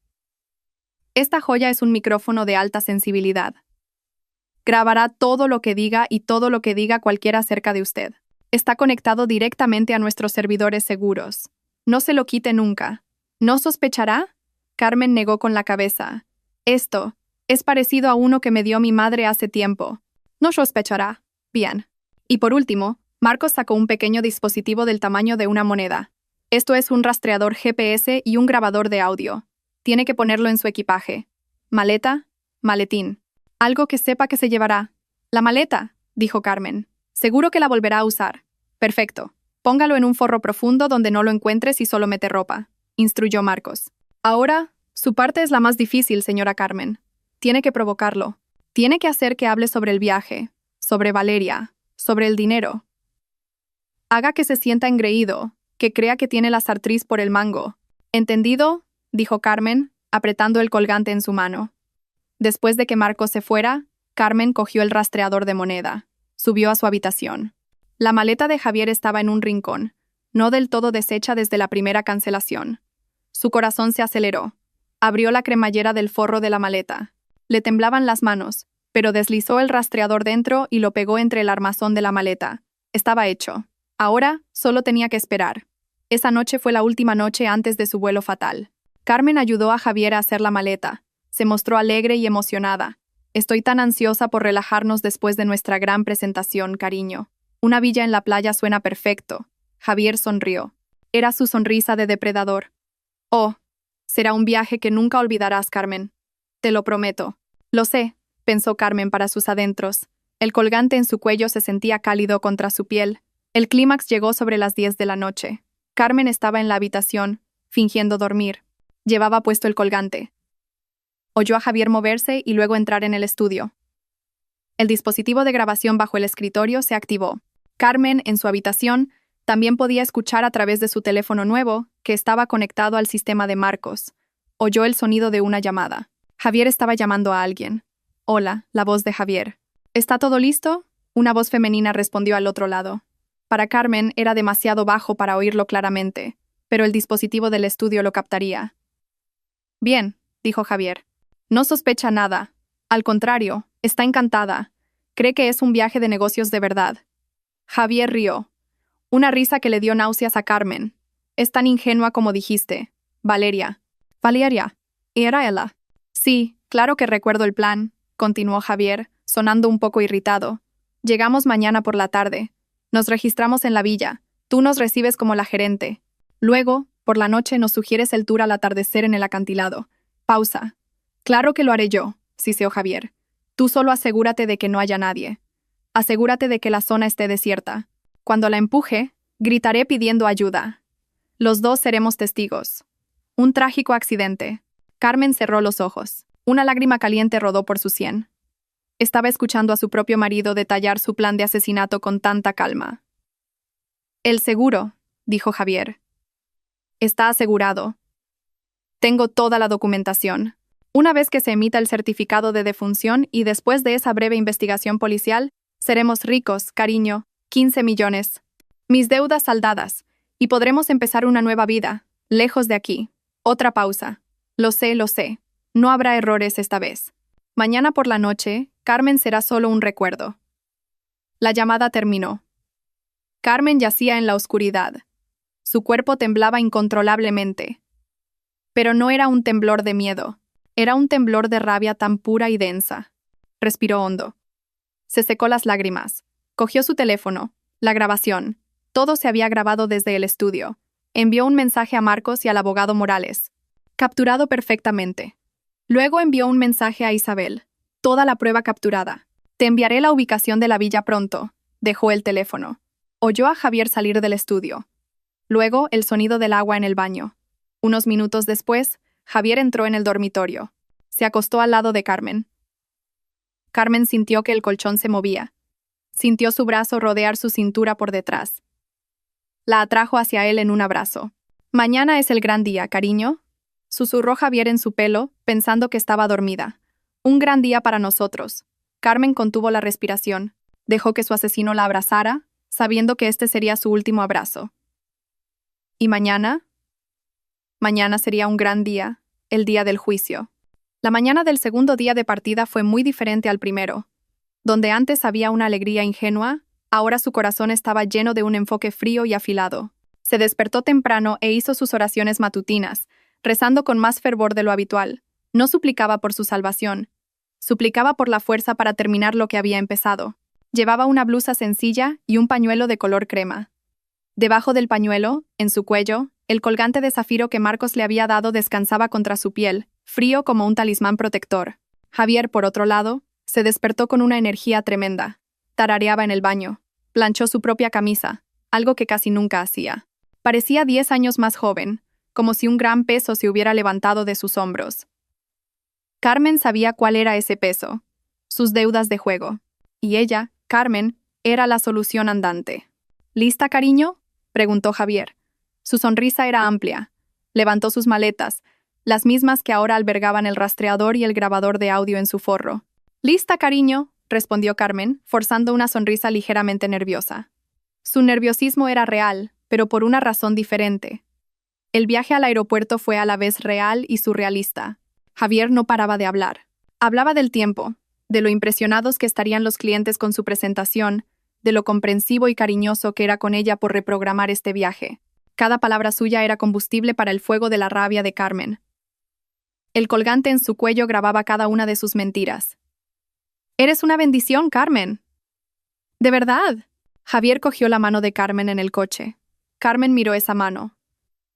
Esta joya es un micrófono de alta sensibilidad. Grabará todo lo que diga y todo lo que diga cualquiera acerca de usted. Está conectado directamente a nuestros servidores seguros. No se lo quite nunca. ¿No sospechará? Carmen negó con la cabeza. Esto es parecido a uno que me dio mi madre hace tiempo. No sospechará. Bien. Y por último, Marcos sacó un pequeño dispositivo del tamaño de una moneda. Esto es un rastreador GPS y un grabador de audio. Tiene que ponerlo en su equipaje. Maleta, maletín. Algo que sepa que se llevará. La maleta, dijo Carmen. Seguro que la volverá a usar. Perfecto. Póngalo en un forro profundo donde no lo encuentre si solo mete ropa, instruyó Marcos. Ahora, su parte es la más difícil, señora Carmen. Tiene que provocarlo. Tiene que hacer que hable sobre el viaje, sobre Valeria, sobre el dinero. Haga que se sienta engreído, que crea que tiene la sartriz por el mango. ¿Entendido?, dijo Carmen, apretando el colgante en su mano. Después de que Marcos se fuera, Carmen cogió el rastreador de moneda. Subió a su habitación. La maleta de Javier estaba en un rincón, no del todo deshecha desde la primera cancelación. Su corazón se aceleró. Abrió la cremallera del forro de la maleta. Le temblaban las manos, pero deslizó el rastreador dentro y lo pegó entre el armazón de la maleta. Estaba hecho. Ahora solo tenía que esperar. Esa noche fue la última noche antes de su vuelo fatal. Carmen ayudó a Javier a hacer la maleta. Se mostró alegre y emocionada. Estoy tan ansiosa por relajarnos después de nuestra gran presentación, cariño. Una villa en la playa suena perfecto. Javier sonrió. Era su sonrisa de depredador. Oh, será un viaje que nunca olvidarás, Carmen. Te lo prometo. Lo sé, pensó Carmen para sus adentros. El colgante en su cuello se sentía cálido contra su piel. El clímax llegó sobre las 10 de la noche. Carmen estaba en la habitación, fingiendo dormir. Llevaba puesto el colgante. Oyó a Javier moverse y luego entrar en el estudio. El dispositivo de grabación bajo el escritorio se activó. Carmen, en su habitación, también podía escuchar a través de su teléfono nuevo, que estaba conectado al sistema de Marcos. Oyó el sonido de una llamada. Javier estaba llamando a alguien. Hola, la voz de Javier. ¿Está todo listo?, una voz femenina respondió al otro lado. Para Carmen era demasiado bajo para oírlo claramente, pero el dispositivo del estudio lo captaría. Bien, dijo Javier. No sospecha nada. Al contrario, está encantada. Cree que es un viaje de negocios de verdad. Javier rió. Una risa que le dio náuseas a Carmen. Es tan ingenua como dijiste. Valeria. Valeria. Era ella. Sí, claro que recuerdo el plan, continuó Javier, sonando un poco irritado. Llegamos mañana por la tarde. Nos registramos en la villa. Tú nos recibes como la gerente. Luego, por la noche nos sugieres el tour al atardecer en el acantilado. Pausa. Claro que lo haré yo, siseó Javier. Tú solo asegúrate de que no haya nadie. Asegúrate de que la zona esté desierta. Cuando la empuje, gritaré pidiendo ayuda. Los dos seremos testigos. Un trágico accidente. Carmen cerró los ojos. Una lágrima caliente rodó por su sien. Estaba escuchando a su propio marido detallar su plan de asesinato con tanta calma. El seguro, dijo Javier. Está asegurado. Tengo toda la documentación. Una vez que se emita el certificado de defunción y después de esa breve investigación policial, seremos ricos, cariño, 15 millones. Mis deudas saldadas, y podremos empezar una nueva vida, lejos de aquí. Otra pausa. Lo sé, lo sé. No habrá errores esta vez. Mañana por la noche, Carmen será solo un recuerdo. La llamada terminó. Carmen yacía en la oscuridad. Su cuerpo temblaba incontrolablemente. Pero no era un temblor de miedo. Era un temblor de rabia tan pura y densa. Respiró hondo. Se secó las lágrimas. Cogió su teléfono. La grabación. Todo se había grabado desde el estudio. Envió un mensaje a Marcos y al abogado Morales. Capturado perfectamente. Luego envió un mensaje a Isabel. Toda la prueba capturada. Te enviaré la ubicación de la villa pronto. Dejó el teléfono. Oyó a Javier salir del estudio. Luego, el sonido del agua en el baño. Unos minutos después, Javier entró en el dormitorio. Se acostó al lado de Carmen. Carmen sintió que el colchón se movía. Sintió su brazo rodear su cintura por detrás. La atrajo hacia él en un abrazo. «Mañana es el gran día, cariño», susurró Javier en su pelo, pensando que estaba dormida. «Un gran día para nosotros». Carmen contuvo la respiración. Dejó que su asesino la abrazara, sabiendo que este sería su último abrazo. ¿Y mañana? Mañana sería un gran día, el día del juicio. La mañana del segundo día de partida fue muy diferente al primero. Donde antes había una alegría ingenua, ahora su corazón estaba lleno de un enfoque frío y afilado. Se despertó temprano e hizo sus oraciones matutinas, rezando con más fervor de lo habitual. No suplicaba por su salvación. Suplicaba por la fuerza para terminar lo que había empezado. Llevaba una blusa sencilla y un pañuelo de color crema. Debajo del pañuelo, en su cuello, el colgante de zafiro que Marcos le había dado descansaba contra su piel, frío como un talismán protector. Javier, por otro lado, se despertó con una energía tremenda. Tarareaba en el baño. Planchó su propia camisa, algo que casi nunca hacía. Parecía 10 años más joven, como si un gran peso se hubiera levantado de sus hombros. Carmen sabía cuál era ese peso. Sus deudas de juego. Y ella, Carmen, era la solución andante. ¿Lista, cariño?, preguntó Javier. Su sonrisa era amplia. Levantó sus maletas, las mismas que ahora albergaban el rastreador y el grabador de audio en su forro. «Lista, cariño», respondió Carmen, forzando una sonrisa ligeramente nerviosa. Su nerviosismo era real, pero por una razón diferente. El viaje al aeropuerto fue a la vez real y surrealista. Javier no paraba de hablar. Hablaba del tiempo, de lo impresionados que estarían los clientes con su presentación, de lo comprensivo y cariñoso que era con ella por reprogramar este viaje. Cada palabra suya era combustible para el fuego de la rabia de Carmen. El colgante en su cuello grababa cada una de sus mentiras. «Eres una bendición, Carmen». «¿De verdad?». Javier cogió la mano de Carmen en el coche. Carmen miró esa mano.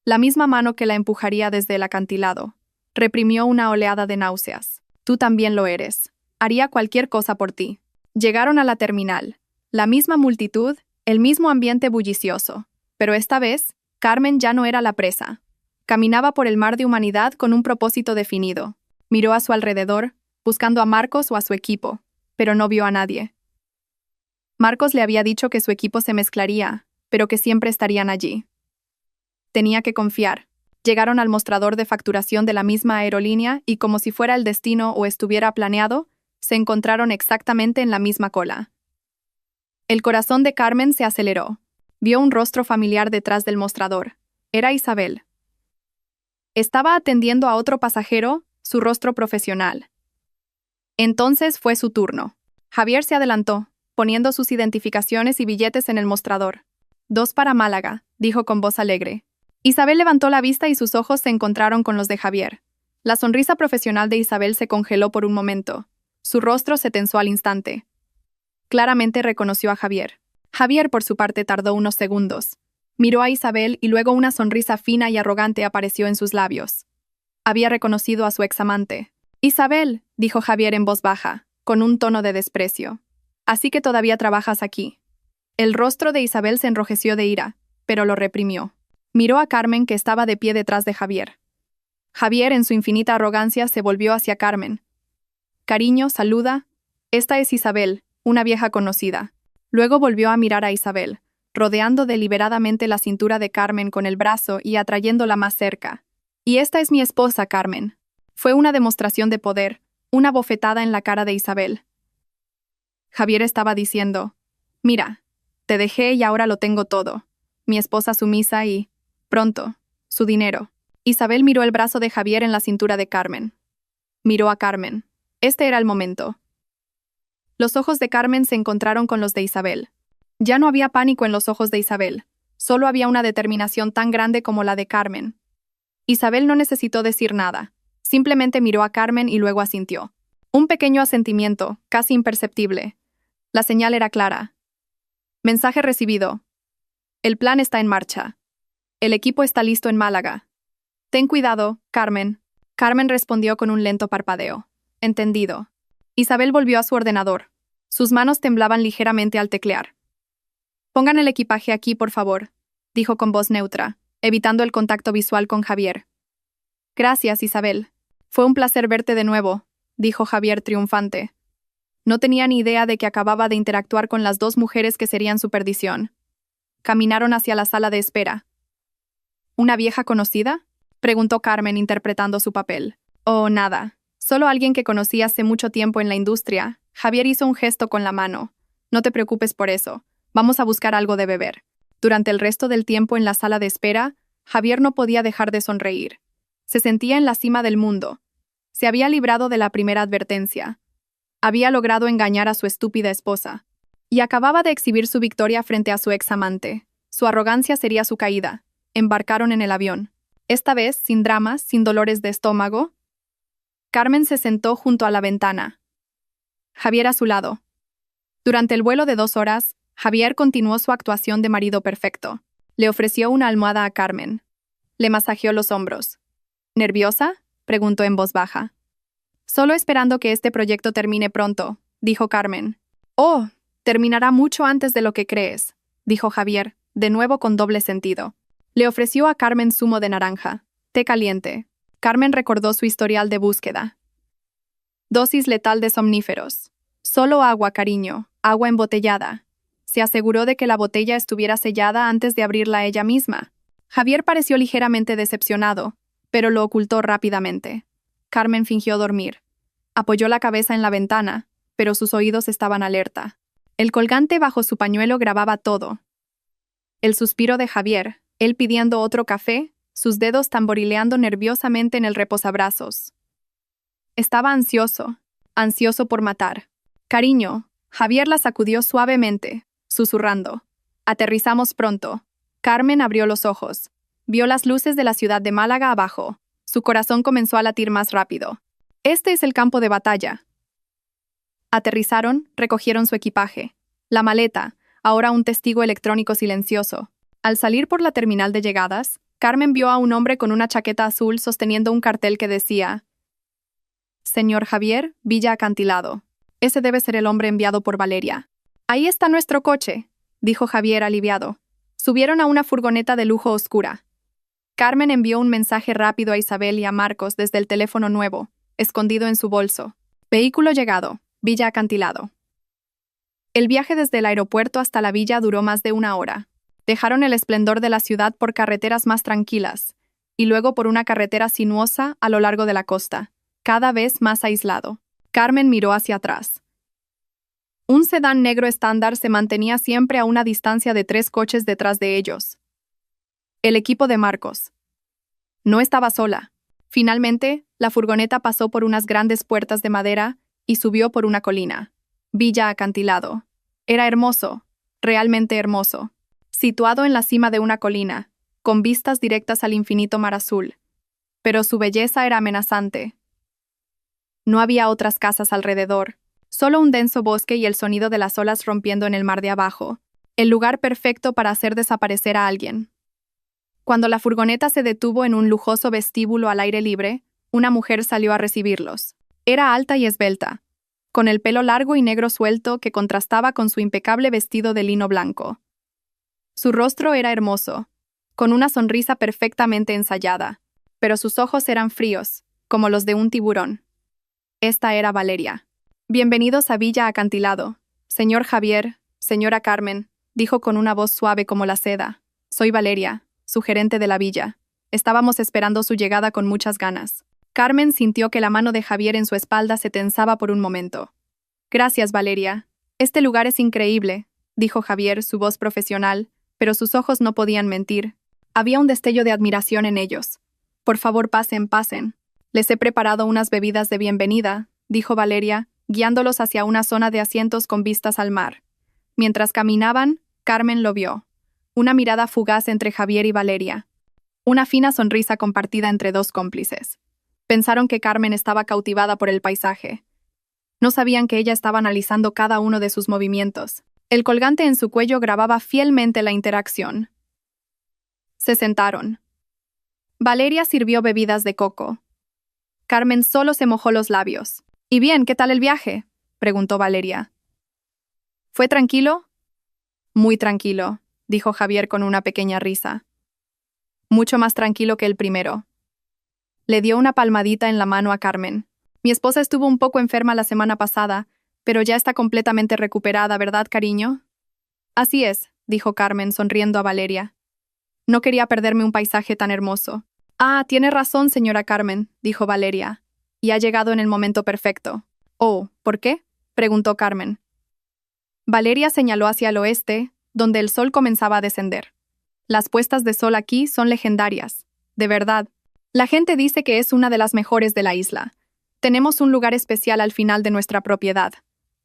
La misma mano que la empujaría desde el acantilado. Reprimió una oleada de náuseas. «Tú también lo eres. Haría cualquier cosa por ti». Llegaron a la terminal. La misma multitud, el mismo ambiente bullicioso. Pero esta vez, Carmen ya no era la presa. Caminaba por el mar de humanidad con un propósito definido. Miró a su alrededor, buscando a Marcos o a su equipo, pero no vio a nadie. Marcos le había dicho que su equipo se mezclaría, pero que siempre estarían allí. Tenía que confiar. Llegaron al mostrador de facturación de la misma aerolínea y, como si fuera el destino o estuviera planeado, se encontraron exactamente en la misma cola. El corazón de Carmen se aceleró. Vio un rostro familiar detrás del mostrador. Era Isabel. Estaba atendiendo a otro pasajero, su rostro profesional. Entonces fue su turno. Javier se adelantó, poniendo sus identificaciones y billetes en el mostrador. 2 para Málaga, dijo con voz alegre. Isabel levantó la vista y sus ojos se encontraron con los de Javier. La sonrisa profesional de Isabel se congeló por un momento. Su rostro se tensó al instante. Claramente reconoció a Javier. Javier, por su parte, tardó unos segundos. Miró a Isabel y luego una sonrisa fina y arrogante apareció en sus labios. Había reconocido a su examante. «Isabel», dijo Javier en voz baja, con un tono de desprecio. «Así que todavía trabajas aquí». El rostro de Isabel se enrojeció de ira, pero lo reprimió. Miró a Carmen, que estaba de pie detrás de Javier. Javier, en su infinita arrogancia, se volvió hacia Carmen. «Cariño, saluda. Esta es Isabel, una vieja conocida». Luego volvió a mirar a Isabel, rodeando deliberadamente la cintura de Carmen con el brazo y atrayéndola más cerca. «Y esta es mi esposa, Carmen». Fue una demostración de poder, una bofetada en la cara de Isabel. Javier estaba diciendo: «Mira, te dejé y ahora lo tengo todo. Mi esposa sumisa y, pronto, su dinero». Isabel miró el brazo de Javier en la cintura de Carmen. Miró a Carmen. Este era el momento. Los ojos de Carmen se encontraron con los de Isabel. Ya no había pánico en los ojos de Isabel, solo había una determinación tan grande como la de Carmen. Isabel no necesitó decir nada, simplemente miró a Carmen y luego asintió. Un pequeño asentimiento, casi imperceptible. La señal era clara. Mensaje recibido. El plan está en marcha. El equipo está listo en Málaga. Ten cuidado, Carmen. Carmen respondió con un lento parpadeo. Entendido. Isabel volvió a su ordenador. Sus manos temblaban ligeramente al teclear. «Pongan el equipaje aquí, por favor», dijo con voz neutra, evitando el contacto visual con Javier. «Gracias, Isabel. Fue un placer verte de nuevo», dijo Javier triunfante. No tenía ni idea de que acababa de interactuar con las dos mujeres que serían su perdición. Caminaron hacia la sala de espera. «¿Una vieja conocida?», preguntó Carmen interpretando su papel. «Oh, nada. Solo alguien que conocí hace mucho tiempo en la industria». Javier hizo un gesto con la mano. «No te preocupes por eso. Vamos a buscar algo de beber». Durante el resto del tiempo en la sala de espera, Javier no podía dejar de sonreír. Se sentía en la cima del mundo. Se había librado de la primera advertencia. Había logrado engañar a su estúpida esposa. Y acababa de exhibir su victoria frente a su ex amante. Su arrogancia sería su caída. Embarcaron en el avión. Esta vez, sin dramas, sin dolores de estómago. Carmen se sentó junto a la ventana. Javier a su lado. Durante el vuelo de 2 horas, Javier continuó su actuación de marido perfecto. Le ofreció una almohada a Carmen. Le masajeó los hombros. «¿Nerviosa?», preguntó en voz baja. «Solo esperando que este proyecto termine pronto», dijo Carmen. «Oh, terminará mucho antes de lo que crees», dijo Javier, de nuevo con doble sentido. Le ofreció a Carmen zumo de naranja, té caliente. Carmen recordó su historial de búsqueda. Dosis letal de somníferos. Solo agua, cariño, agua embotellada. Se aseguró de que la botella estuviera sellada antes de abrirla ella misma. Javier pareció ligeramente decepcionado, pero lo ocultó rápidamente. Carmen fingió dormir. Apoyó la cabeza en la ventana, pero sus oídos estaban alerta. El colgante bajo su pañuelo grababa todo. El suspiro de Javier, él pidiendo otro café, sus dedos tamborileando nerviosamente en el reposabrazos. Estaba ansioso, ansioso por matar. «Cariño», Javier la sacudió suavemente, susurrando. «Aterrizamos pronto». Carmen abrió los ojos. Vio las luces de la ciudad de Málaga abajo. Su corazón comenzó a latir más rápido. «Este es el campo de batalla». Aterrizaron, recogieron su equipaje. La maleta, ahora un testigo electrónico silencioso. Al salir por la terminal de llegadas, Carmen vio a un hombre con una chaqueta azul sosteniendo un cartel que decía: «Señor Javier, Villa Acantilado». Ese debe ser el hombre enviado por Valeria. «Ahí está nuestro coche», dijo Javier aliviado. Subieron a una furgoneta de lujo oscura. Carmen envió un mensaje rápido a Isabel y a Marcos desde el teléfono nuevo, escondido en su bolso. «Vehículo llegado, Villa Acantilado». El viaje desde el aeropuerto hasta la villa duró más de 1 hora. Dejaron el esplendor de la ciudad por carreteras más tranquilas, y luego por una carretera sinuosa a lo largo de la costa, cada vez más aislado. Carmen miró hacia atrás. Un sedán negro estándar se mantenía siempre a una distancia de 3 coches detrás de ellos. El equipo de Marcos. No estaba sola. Finalmente, la furgoneta pasó por unas grandes puertas de madera y subió por una colina. Villa Acantilado. Era hermoso, realmente hermoso. Situado en la cima de una colina, con vistas directas al infinito mar azul. pero su belleza era amenazante. No había otras casas alrededor, solo un denso bosque y el sonido de las olas rompiendo en el mar de abajo, el lugar perfecto para hacer desaparecer a alguien. Cuando la furgoneta se detuvo en un lujoso vestíbulo al aire libre, una mujer salió a recibirlos. Era alta y esbelta, con el pelo largo y negro suelto que contrastaba con su impecable vestido de lino blanco. Su rostro era hermoso, con una sonrisa perfectamente ensayada, pero sus ojos eran fríos, como los de un tiburón. Esta era Valeria. «Bienvenidos a Villa Acantilado, señor Javier, señora Carmen», dijo con una voz suave como la seda. «Soy Valeria, su gerente de la villa. Estábamos esperando su llegada con muchas ganas». Carmen sintió que la mano de Javier en su espalda se tensaba por un momento. «Gracias, Valeria. Este lugar es increíble», dijo Javier, su voz profesional, pero sus ojos no podían mentir. Había un destello de admiración en ellos. «Por favor, pasen, pasen. Les he preparado unas bebidas de bienvenida», dijo Valeria, guiándolos hacia una zona de asientos con vistas al mar. Mientras caminaban, Carmen lo vio. Una mirada fugaz entre Javier y Valeria. Una fina sonrisa compartida entre dos cómplices. Pensaron que Carmen estaba cautivada por el paisaje. No sabían que ella estaba analizando cada uno de sus movimientos. El colgante en su cuello grababa fielmente la interacción. Se sentaron. Valeria sirvió bebidas de coco. Carmen solo se mojó los labios. «¿Y bien, qué tal el viaje?», preguntó Valeria. «¿Fue tranquilo?» «Muy tranquilo», dijo Javier con una pequeña risa. «Mucho más tranquilo que el primero». Le dio una palmadita en la mano a Carmen. «Mi esposa estuvo un poco enferma la semana pasada, pero ya está completamente recuperada, ¿verdad, cariño?» «Así es», dijo Carmen, sonriendo a Valeria. «No quería perderme un paisaje tan hermoso». «Ah, tiene razón, señora Carmen», dijo Valeria. «Y ha llegado en el momento perfecto». «Oh, ¿por qué?», preguntó Carmen. Valeria señaló hacia el oeste, donde el sol comenzaba a descender. «Las puestas de sol aquí son legendarias. De verdad. La gente dice que es una de las mejores de la isla. Tenemos un lugar especial al final de nuestra propiedad.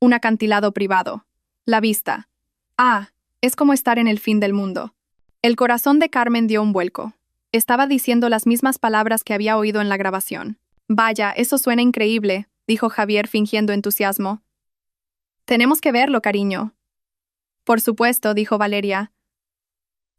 Un acantilado privado. La vista. Ah, es como estar en el fin del mundo». El corazón de Carmen dio un vuelco. Estaba diciendo las mismas palabras que había oído en la grabación. «Vaya, eso suena increíble», dijo Javier fingiendo entusiasmo. «Tenemos que verlo, cariño». «Por supuesto», dijo Valeria.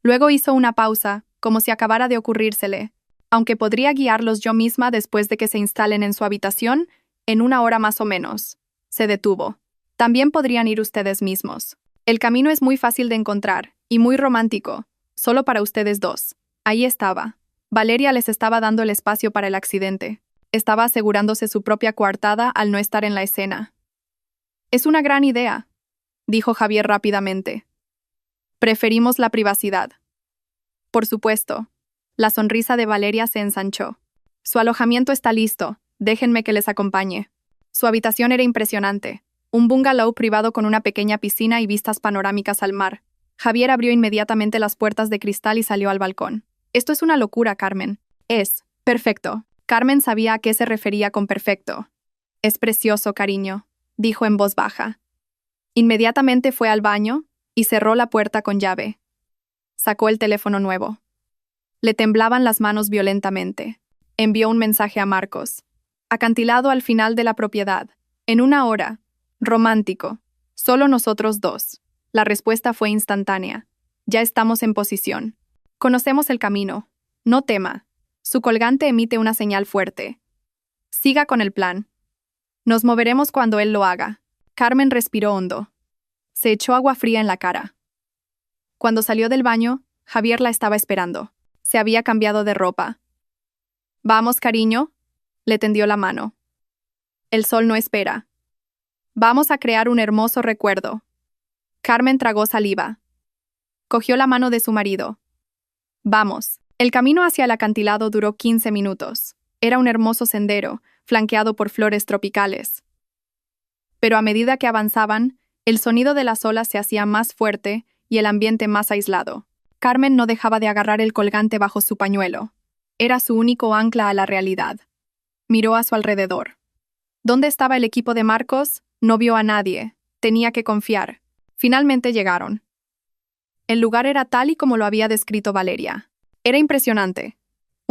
Luego hizo una pausa, como si acabara de ocurrírsele. «Aunque podría guiarlos yo misma después de que se instalen en su habitación, en 1 hora más o menos». Se detuvo. «También podrían ir ustedes mismos. El camino es muy fácil de encontrar, y muy romántico, solo para ustedes dos». Ahí estaba. Valeria les estaba dando el espacio para el accidente. Estaba asegurándose su propia coartada al no estar en la escena. «Es una gran idea», dijo Javier rápidamente. «Preferimos la privacidad». «Por supuesto». La sonrisa de Valeria se ensanchó. «Su alojamiento está listo. Déjenme que les acompañe». Su habitación era impresionante. Un bungalow privado con una pequeña piscina y vistas panorámicas al mar. Javier abrió inmediatamente las puertas de cristal y salió al balcón. «Esto es una locura, Carmen». «Es perfecto». Carmen sabía a qué se refería con perfecto. «Es precioso, cariño», dijo en voz baja. Inmediatamente fue al baño y cerró la puerta con llave. Sacó el teléfono nuevo. Le temblaban las manos violentamente. Envió un mensaje a Marcos. «Acantilado al final de la propiedad. En 1 hora. Romántico. Solo nosotros dos». La respuesta fue instantánea. «Ya estamos en posición. Conocemos el camino. No tema». Su colgante emite una señal fuerte. «Siga con el plan. Nos moveremos cuando él lo haga». Carmen respiró hondo. Se echó agua fría en la cara. Cuando salió del baño, Javier la estaba esperando. Se había cambiado de ropa. «Vamos, cariño», le tendió la mano. «El sol no espera. Vamos a crear un hermoso recuerdo». Carmen tragó saliva. Cogió la mano de su marido. «Vamos». El camino hacia el acantilado duró 15 minutos. Era un hermoso sendero, flanqueado por flores tropicales. Pero a medida que avanzaban, el sonido de las olas se hacía más fuerte y el ambiente más aislado. Carmen no dejaba de agarrar el colgante bajo su pañuelo. Era su único ancla a la realidad. Miró a su alrededor. ¿Dónde estaba el equipo de Marcos? No vio a nadie. Tenía que confiar. Finalmente llegaron. El lugar era tal y como lo había descrito Valeria. Era impresionante.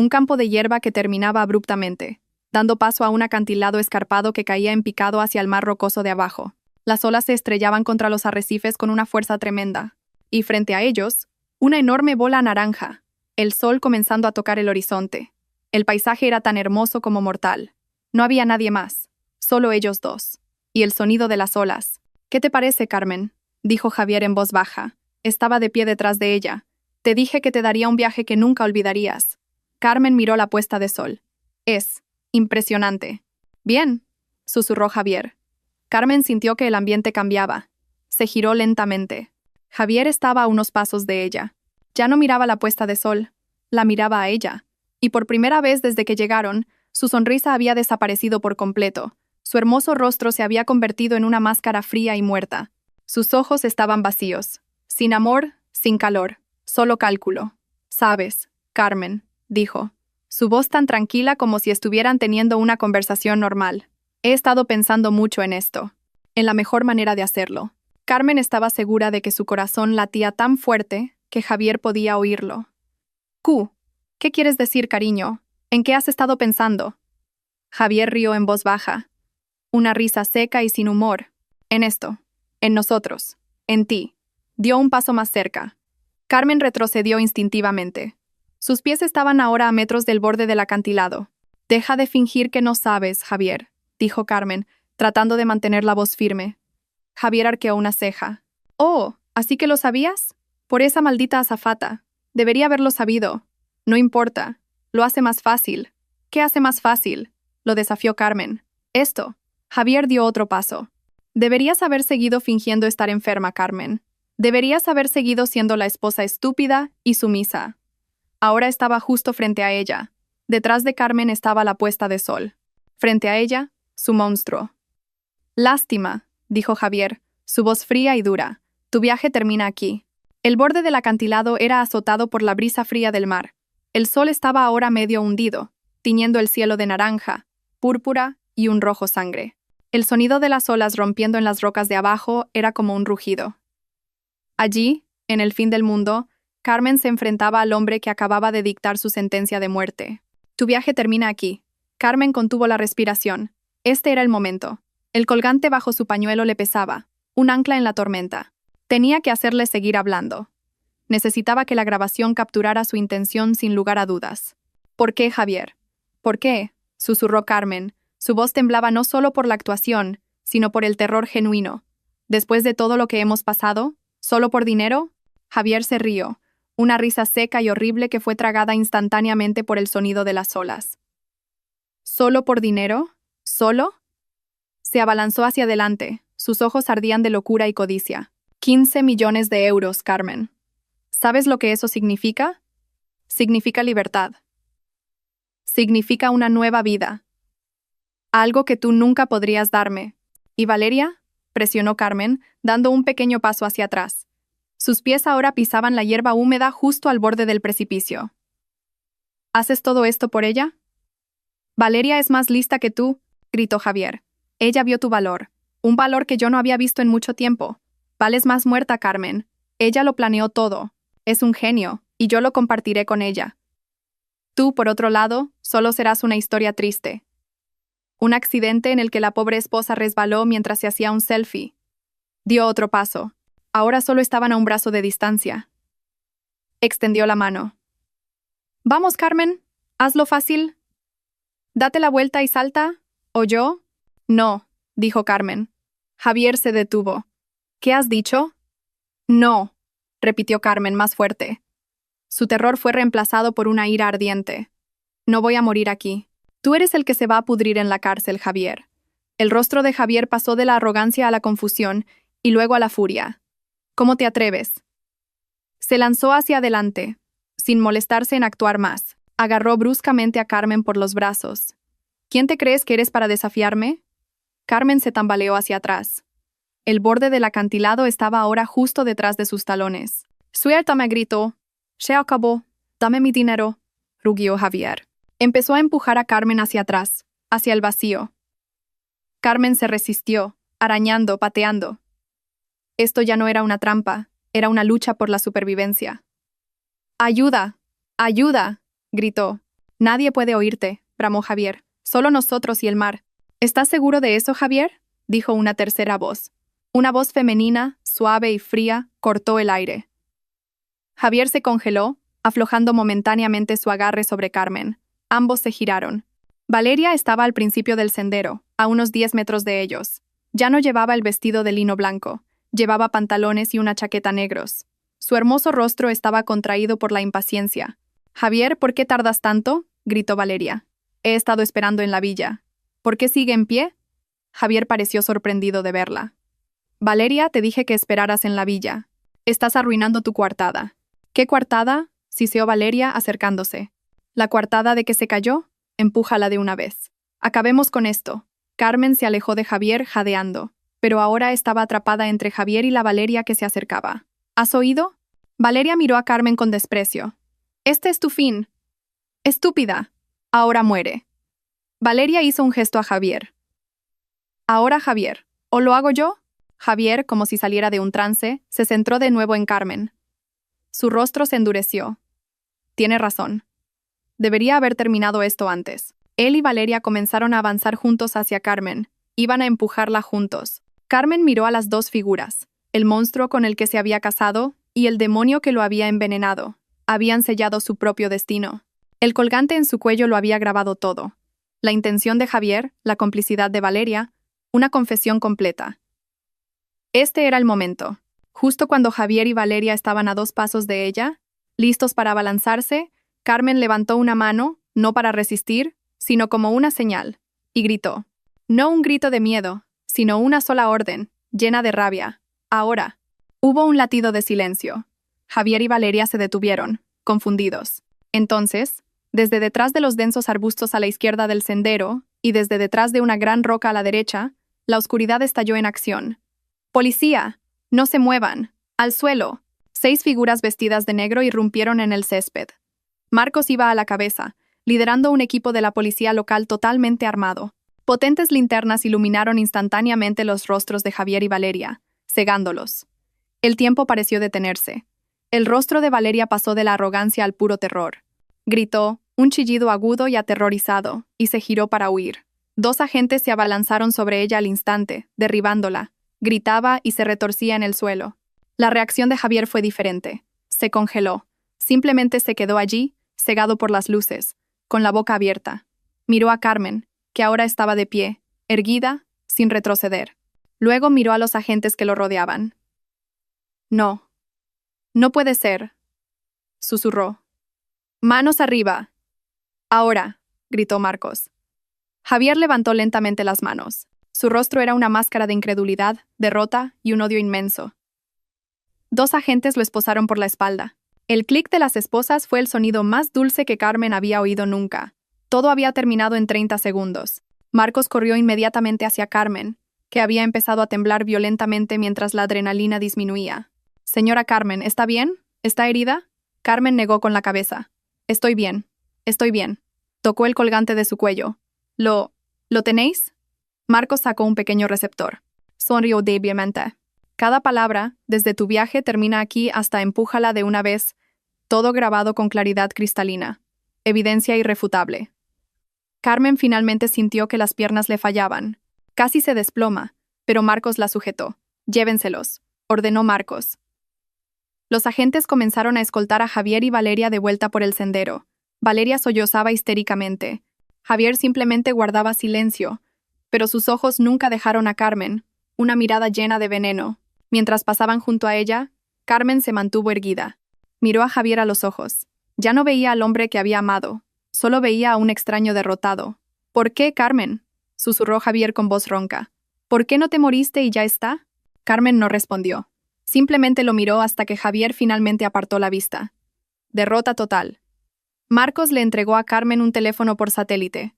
Un campo de hierba que terminaba abruptamente, dando paso a un acantilado escarpado que caía en picado hacia el mar rocoso de abajo. Las olas se estrellaban contra los arrecifes con una fuerza tremenda, y frente a ellos, una enorme bola naranja, el sol comenzando a tocar el horizonte. El paisaje era tan hermoso como mortal. No había nadie más, solo ellos dos. Y el sonido de las olas. «¿Qué te parece, Carmen?», dijo Javier en voz baja. Estaba de pie detrás de ella. «Te dije que te daría un viaje que nunca olvidarías». Carmen miró la puesta de sol. «Es impresionante». «Bien», susurró Javier. Carmen sintió que el ambiente cambiaba. Se giró lentamente. Javier estaba a unos pasos de ella. Ya no miraba la puesta de sol, la miraba a ella. Y por primera vez desde que llegaron, su sonrisa había desaparecido por completo. Su hermoso rostro se había convertido en una máscara fría y muerta. Sus ojos estaban vacíos. Sin amor, sin calor. Solo cálculo. «Sabes, Carmen», dijo. Su voz tan tranquila como si estuvieran teniendo una conversación normal. «He estado pensando mucho en esto. En la mejor manera de hacerlo». Carmen estaba segura de que su corazón latía tan fuerte que Javier podía oírlo. «Q, ¿qué quieres decir, cariño? ¿En qué has estado pensando?» Javier rió en voz baja. Una risa seca y sin humor. «En esto. En nosotros. En ti». Dio un paso más cerca. Carmen retrocedió instintivamente. Sus pies estaban ahora a metros del borde del acantilado. «Deja de fingir que no sabes, Javier», dijo Carmen, tratando de mantener la voz firme. Javier arqueó una ceja. «Oh, ¿así que lo sabías? Por esa maldita azafata. Debería haberlo sabido. No importa. Lo hace más fácil». «¿Qué hace más fácil?», lo desafió Carmen. «Esto». Javier dio otro paso. «Deberías haber seguido fingiendo estar enferma, Carmen. Deberías haber seguido siendo la esposa estúpida y sumisa». Ahora estaba justo frente a ella. Detrás de Carmen estaba la puesta de sol. Frente a ella, su monstruo. «Lástima», dijo Javier, su voz fría y dura. «Tu viaje termina aquí». El borde del acantilado era azotado por la brisa fría del mar. El sol estaba ahora medio hundido, tiñendo el cielo de naranja, púrpura y un rojo sangre. El sonido de las olas rompiendo en las rocas de abajo era como un rugido. Allí, en el fin del mundo, Carmen se enfrentaba al hombre que acababa de dictar su sentencia de muerte. «Tu viaje termina aquí». Carmen contuvo la respiración. Este era el momento. El colgante bajo su pañuelo le pesaba, un ancla en la tormenta. Tenía que hacerle seguir hablando. Necesitaba que la grabación capturara su intención sin lugar a dudas. «¿Por qué, Javier? ¿Por qué?», susurró Carmen. Su voz temblaba no solo por la actuación, sino por el terror genuino. «¿Después de todo lo que hemos pasado? ¿Solo por dinero?» Javier se rió, una risa seca y horrible que fue tragada instantáneamente por el sonido de las olas. «¿Solo por dinero? ¿Solo?» Se abalanzó hacia adelante, sus ojos ardían de locura y codicia. 15 millones de euros, Carmen. ¿Sabes lo que eso significa? Significa libertad. Significa una nueva vida. Algo que tú nunca podrías darme. ¿Y Valeria?», presionó Carmen, dando un pequeño paso hacia atrás. Sus pies ahora pisaban la hierba húmeda justo al borde del precipicio. «¿Haces todo esto por ella?» «Valeria es más lista que tú», gritó Javier. «Ella vio tu valor, un valor que yo no había visto en mucho tiempo. Vales más muerta, Carmen. Ella lo planeó todo. Es un genio, y yo lo compartiré con ella. Tú, por otro lado, solo serás una historia triste. Un accidente en el que la pobre esposa resbaló mientras se hacía un selfie. Dio otro paso. Ahora solo estaban a un brazo de distancia. Extendió la mano. «Vamos, Carmen, hazlo fácil. Date la vuelta y salta, ¿o yo?» «No», dijo Carmen. Javier se detuvo. «¿Qué has dicho?» «No», repitió Carmen más fuerte. Su terror fue reemplazado por una ira ardiente. «No voy a morir aquí. Tú eres el que se va a pudrir en la cárcel, Javier». El rostro de Javier pasó de la arrogancia a la confusión y luego a la furia. «¿Cómo te atreves?» Se lanzó hacia adelante, sin molestarse en actuar más. Agarró bruscamente a Carmen por los brazos. «¿Quién te crees que eres para desafiarme?» Carmen se tambaleó hacia atrás. El borde del acantilado estaba ahora justo detrás de sus talones. «Suéltame», gritó. «Se acabó. Dame mi dinero», rugió Javier. Empezó a empujar a Carmen hacia atrás, hacia el vacío. Carmen se resistió, arañando, pateando. Esto ya no era una trampa, era una lucha por la supervivencia. «¡Ayuda! ¡Ayuda!», gritó. Nadie puede oírte, bramó Javier. Solo nosotros y el mar. ¿Estás seguro de eso, Javier? Dijo una tercera voz. Una voz femenina, suave y fría, cortó el aire. Javier se congeló, aflojando momentáneamente su agarre sobre Carmen. Ambos se giraron. Valeria estaba al principio del sendero, a unos 10 metros de ellos. Ya no llevaba el vestido de lino blanco, llevaba pantalones y una chaqueta negros. Su hermoso rostro estaba contraído por la impaciencia. «Javier, ¿por qué tardas tanto?», gritó Valeria. «He estado esperando en la villa». «¿Por qué sigue en pie?». Javier pareció sorprendido de verla. «Valeria, te dije que esperaras en la villa. Estás arruinando tu coartada». «¿Qué coartada?», siseó Valeria acercándose. «¿La coartada de que se cayó? Empújala de una vez. Acabemos con esto». Carmen se alejó de Javier jadeando, pero ahora estaba atrapada entre Javier y la Valeria que se acercaba. «¿Has oído?». Valeria miró a Carmen con desprecio. «Este es tu fin. Estúpida. Ahora muere». Valeria hizo un gesto a Javier. «Ahora, Javier. ¿O lo hago yo?». Javier, como si saliera de un trance, se centró de nuevo en Carmen. Su rostro se endureció. «Tiene razón. Debería haber terminado esto antes». Él y Valeria comenzaron a avanzar juntos hacia Carmen. Iban a empujarla juntos. Carmen miró a las dos figuras, el monstruo con el que se había casado y el demonio que lo había envenenado. Habían sellado su propio destino. El colgante en su cuello lo había grabado todo. La intención de Javier, la complicidad de Valeria, una confesión completa. Este era el momento. Justo cuando Javier y Valeria estaban a 2 pasos de ella, listos para abalanzarse, Carmen levantó una mano, no para resistir, sino como una señal, y gritó. No un grito de miedo, sino una sola orden, llena de rabia. «Ahora». Hubo un latido de silencio. Javier y Valeria se detuvieron, confundidos. Entonces, desde detrás de los densos arbustos a la izquierda del sendero, y desde detrás de una gran roca a la derecha, la oscuridad estalló en acción. «¡Policía! ¡No se muevan! ¡Al suelo!». 6 figuras vestidas de negro irrumpieron en el césped. Marcos iba a la cabeza, liderando un equipo de la policía local totalmente armado. Potentes linternas iluminaron instantáneamente los rostros de Javier y Valeria, cegándolos. El tiempo pareció detenerse. El rostro de Valeria pasó de la arrogancia al puro terror. Gritó, un chillido agudo y aterrorizado, y se giró para huir. 2 agentes se abalanzaron sobre ella al instante, derribándola. Gritaba y se retorcía en el suelo. La reacción de Javier fue diferente. Se congeló. Simplemente se quedó allí, cegado por las luces, con la boca abierta. Miró a Carmen, que ahora estaba de pie, erguida, sin retroceder. Luego miró a los agentes que lo rodeaban. «No. No puede ser», susurró. «Manos arriba». «Ahora», gritó Marcos. Javier levantó lentamente las manos. Su rostro era una máscara de incredulidad, derrota y un odio inmenso. 2 agentes lo esposaron por la espalda. El clic de las esposas fue el sonido más dulce que Carmen había oído nunca. Todo había terminado en 30 segundos. Marcos corrió inmediatamente hacia Carmen, que había empezado a temblar violentamente mientras la adrenalina disminuía. «Señora Carmen, ¿está bien? ¿Está herida?». Carmen negó con la cabeza. «Estoy bien. Estoy bien». Tocó el colgante de su cuello. ¿Lo tenéis?». Marcos sacó un pequeño receptor. Sonrió débilmente. «Cada palabra, desde tu viaje termina aquí hasta empújala de una vez», todo grabado con claridad cristalina. Evidencia irrefutable. Carmen finalmente sintió que las piernas le fallaban. Casi se desploma, pero Marcos la sujetó. «Llévenselos», ordenó Marcos. Los agentes comenzaron a escoltar a Javier y Valeria de vuelta por el sendero. Valeria sollozaba histéricamente. Javier simplemente guardaba silencio, pero sus ojos nunca dejaron a Carmen, una mirada llena de veneno. Mientras pasaban junto a ella, Carmen se mantuvo erguida. Miró a Javier a los ojos. Ya no veía al hombre que había amado, solo veía a un extraño derrotado. «¿Por qué, Carmen?», susurró Javier con voz ronca. «¿Por qué no te moriste y ya está?». Carmen no respondió. Simplemente lo miró hasta que Javier finalmente apartó la vista. Derrota total. Marcos le entregó a Carmen un teléfono por satélite.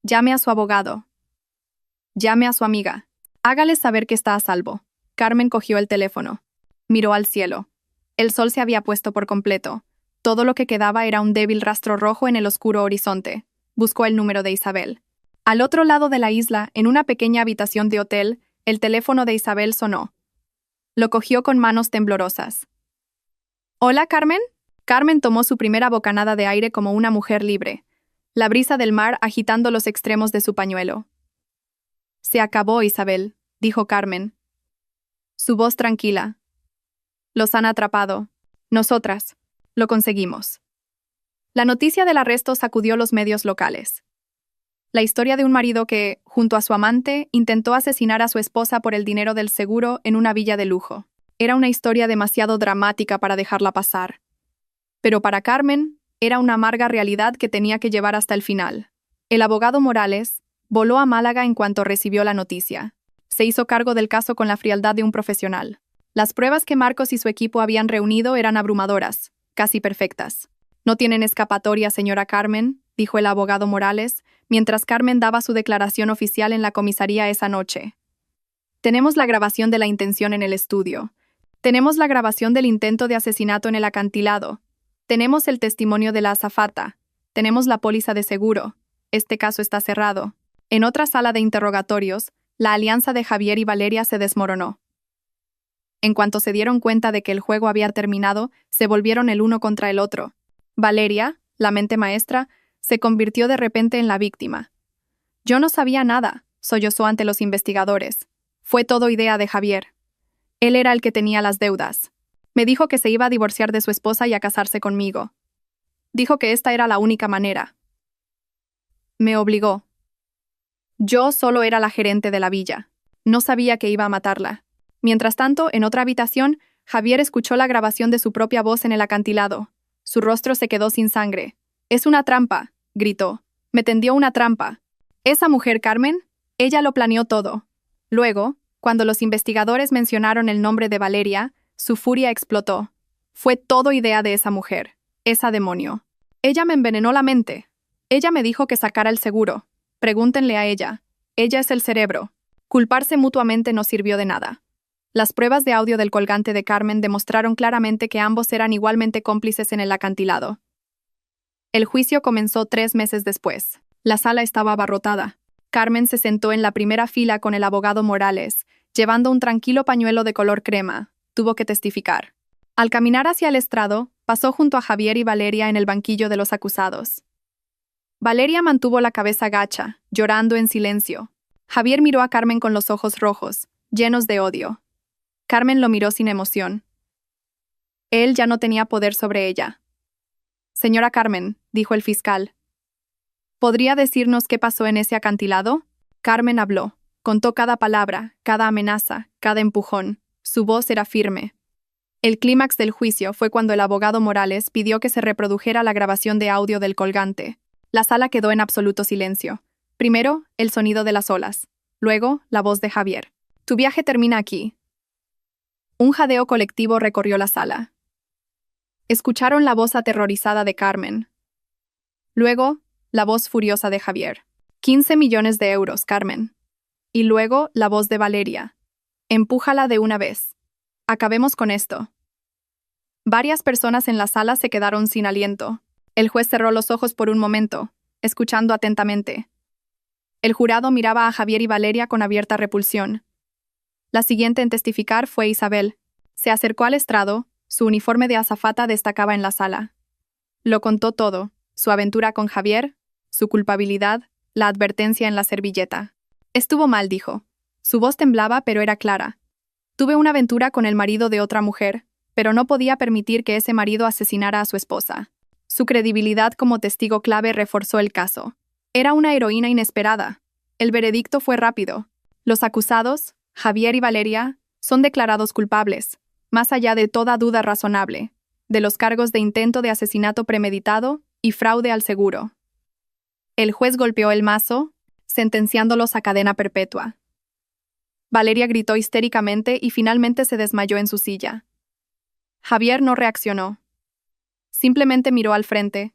«Llame a su abogado. Llame a su amiga. Hágale saber que está a salvo». Carmen cogió el teléfono. Miró al cielo. El sol se había puesto por completo. Todo lo que quedaba era un débil rastro rojo en el oscuro horizonte. Buscó el número de Isabel. Al otro lado de la isla, en una pequeña habitación de hotel, el teléfono de Isabel sonó. Lo cogió con manos temblorosas. «¿Hola, Carmen?». Carmen tomó su primera bocanada de aire como una mujer libre, la brisa del mar agitando los extremos de su pañuelo. «Se acabó, Isabel», dijo Carmen. Su voz tranquila. «Los han atrapado. Nosotras. Lo conseguimos». La noticia del arresto sacudió los medios locales. La historia de un marido que, junto a su amante, intentó asesinar a su esposa por el dinero del seguro en una villa de lujo. Era una historia demasiado dramática para dejarla pasar. Pero para Carmen, era una amarga realidad que tenía que llevar hasta el final. El abogado Morales voló a Málaga en cuanto recibió la noticia. Se hizo cargo del caso con la frialdad de un profesional. Las pruebas que Marcos y su equipo habían reunido eran abrumadoras, casi perfectas. «No tienen escapatoria, señora Carmen», dijo el abogado Morales, mientras Carmen daba su declaración oficial en la comisaría esa noche. «Tenemos la grabación de la intención en el estudio. Tenemos la grabación del intento de asesinato en el acantilado. Tenemos el testimonio de la azafata. Tenemos la póliza de seguro. Este caso está cerrado». En otra sala de interrogatorios, la alianza de Javier y Valeria se desmoronó. En cuanto se dieron cuenta de que el juego había terminado, se volvieron el uno contra el otro. Valeria, la mente maestra, se convirtió de repente en la víctima. «Yo no sabía nada», sollozó ante los investigadores. «Fue todo idea de Javier. Él era el que tenía las deudas. Me dijo que se iba a divorciar de su esposa y a casarse conmigo. Dijo que esta era la única manera. Me obligó. Yo solo era la gerente de la villa. No sabía que iba a matarla». Mientras tanto, en otra habitación, Javier escuchó la grabación de su propia voz en el acantilado. Su rostro se quedó sin sangre. «Es una trampa», gritó. «Me tendió una trampa. Esa mujer, Carmen, ella lo planeó todo». Luego, cuando los investigadores mencionaron el nombre de Valeria, su furia explotó. «Fue todo idea de esa mujer, esa demonio. Ella me envenenó la mente. Ella me dijo que sacara el seguro. Pregúntenle a ella. Ella es el cerebro». Culparse mutuamente no sirvió de nada. Las pruebas de audio del colgante de Carmen demostraron claramente que ambos eran igualmente cómplices en el acantilado. El juicio comenzó 3 meses después. La sala estaba abarrotada. Carmen se sentó en la primera fila con el abogado Morales, llevando un tranquilo pañuelo de color crema. Tuvo que testificar. Al caminar hacia el estrado, pasó junto a Javier y Valeria en el banquillo de los acusados. Valeria mantuvo la cabeza gacha, llorando en silencio. Javier miró a Carmen con los ojos rojos, llenos de odio. Carmen lo miró sin emoción. Él ya no tenía poder sobre ella. «Señora Carmen», dijo el fiscal, ¿podría decirnos qué pasó en ese acantilado? Carmen habló. Contó cada palabra, cada amenaza, cada empujón. Su voz era firme. El clímax del juicio fue cuando el abogado Morales pidió que se reprodujera la grabación de audio del colgante. La sala quedó en absoluto silencio. Primero, el sonido de las olas. Luego, la voz de Javier. «Tu viaje termina aquí». Un jadeo colectivo recorrió la sala. Escucharon la voz aterrorizada de Carmen. Luego, la voz furiosa de Javier. 15 millones de euros, Carmen. Y luego, la voz de Valeria. Empújala de una vez. Acabemos con esto. Varias personas en la sala se quedaron sin aliento. El juez cerró los ojos por un momento, escuchando atentamente. El jurado miraba a Javier y Valeria con abierta repulsión. La siguiente en testificar fue Isabel. Se acercó al estrado, su uniforme de azafata destacaba en la sala. Lo contó todo, su aventura con Javier, su culpabilidad, la advertencia en la servilleta. Estuvo mal, dijo. Su voz temblaba, pero era clara. Tuve una aventura con el marido de otra mujer, pero no podía permitir que ese marido asesinara a su esposa. Su credibilidad como testigo clave reforzó el caso. Era una heroína inesperada. El veredicto fue rápido. Los acusados, Javier y Valeria, son declarados culpables, más allá de toda duda razonable, de los cargos de intento de asesinato premeditado y fraude al seguro. El juez golpeó el mazo, sentenciándolos a cadena perpetua. Valeria gritó histéricamente y finalmente se desmayó en su silla. Javier no reaccionó. Simplemente miró al frente,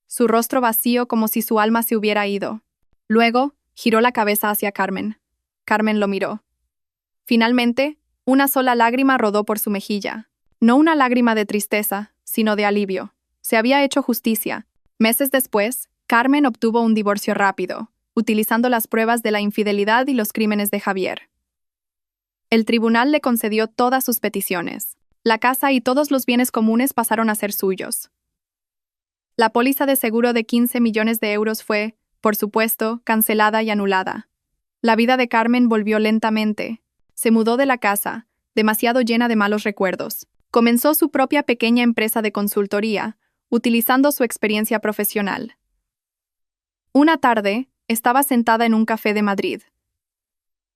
su rostro vacío como si su alma se hubiera ido. Luego, giró la cabeza hacia Carmen. Carmen lo miró. Finalmente, una sola lágrima rodó por su mejilla. No una lágrima de tristeza, sino de alivio. Se había hecho justicia. Meses después, Carmen obtuvo un divorcio rápido, utilizando las pruebas de la infidelidad y los crímenes de Javier. El tribunal le concedió todas sus peticiones. La casa y todos los bienes comunes pasaron a ser suyos. La póliza de seguro de 15 millones de euros fue, por supuesto, cancelada y anulada. La vida de Carmen volvió lentamente. Se mudó de la casa, demasiado llena de malos recuerdos. Comenzó su propia pequeña empresa de consultoría, utilizando su experiencia profesional. Una tarde, estaba sentada en un café de Madrid.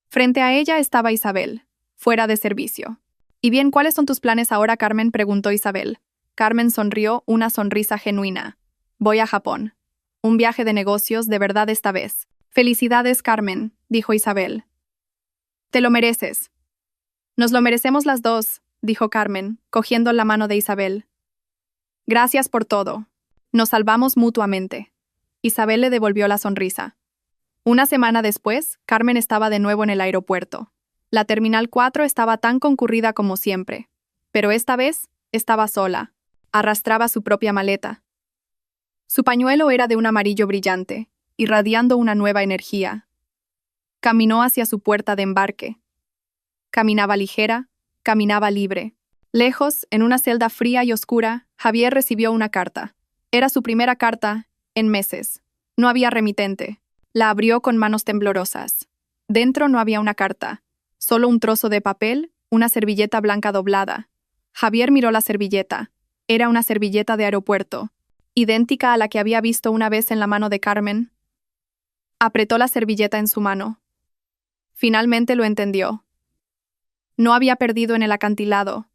Frente a ella estaba Isabel, fuera de servicio. «¿Y bien, cuáles son tus planes ahora, Carmen?», preguntó Isabel. Carmen sonrió, una sonrisa genuina. «Voy a Japón. Un viaje de negocios, de verdad esta vez». «Felicidades, Carmen», dijo Isabel. «Te lo mereces». «Nos lo merecemos las dos», dijo Carmen, cogiendo la mano de Isabel. «Gracias por todo. Nos salvamos mutuamente». Isabel le devolvió la sonrisa. Una semana después, Carmen estaba de nuevo en el aeropuerto. La Terminal 4 estaba tan concurrida como siempre. Pero esta vez, estaba sola. Arrastraba su propia maleta. Su pañuelo era de un amarillo brillante, irradiando una nueva energía. Caminó hacia su puerta de embarque. Caminaba ligera, caminaba libre. Lejos, en una celda fría y oscura, Javier recibió una carta. Era su primera carta en meses. No había remitente. La abrió con manos temblorosas. Dentro no había una carta, solo un trozo de papel, una servilleta blanca doblada. Javier miró la servilleta. Era una servilleta de aeropuerto, idéntica a la que había visto una vez en la mano de Carmen. Apretó la servilleta en su mano. Finalmente lo entendió. No había perdido en el acantilado.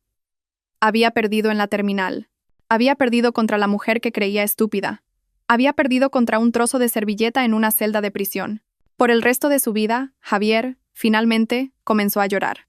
Había perdido en la terminal. Había perdido contra la mujer que creía estúpida. Había perdido contra un trozo de servilleta en una celda de prisión. Por el resto de su vida, Javier, finalmente, comenzó a llorar.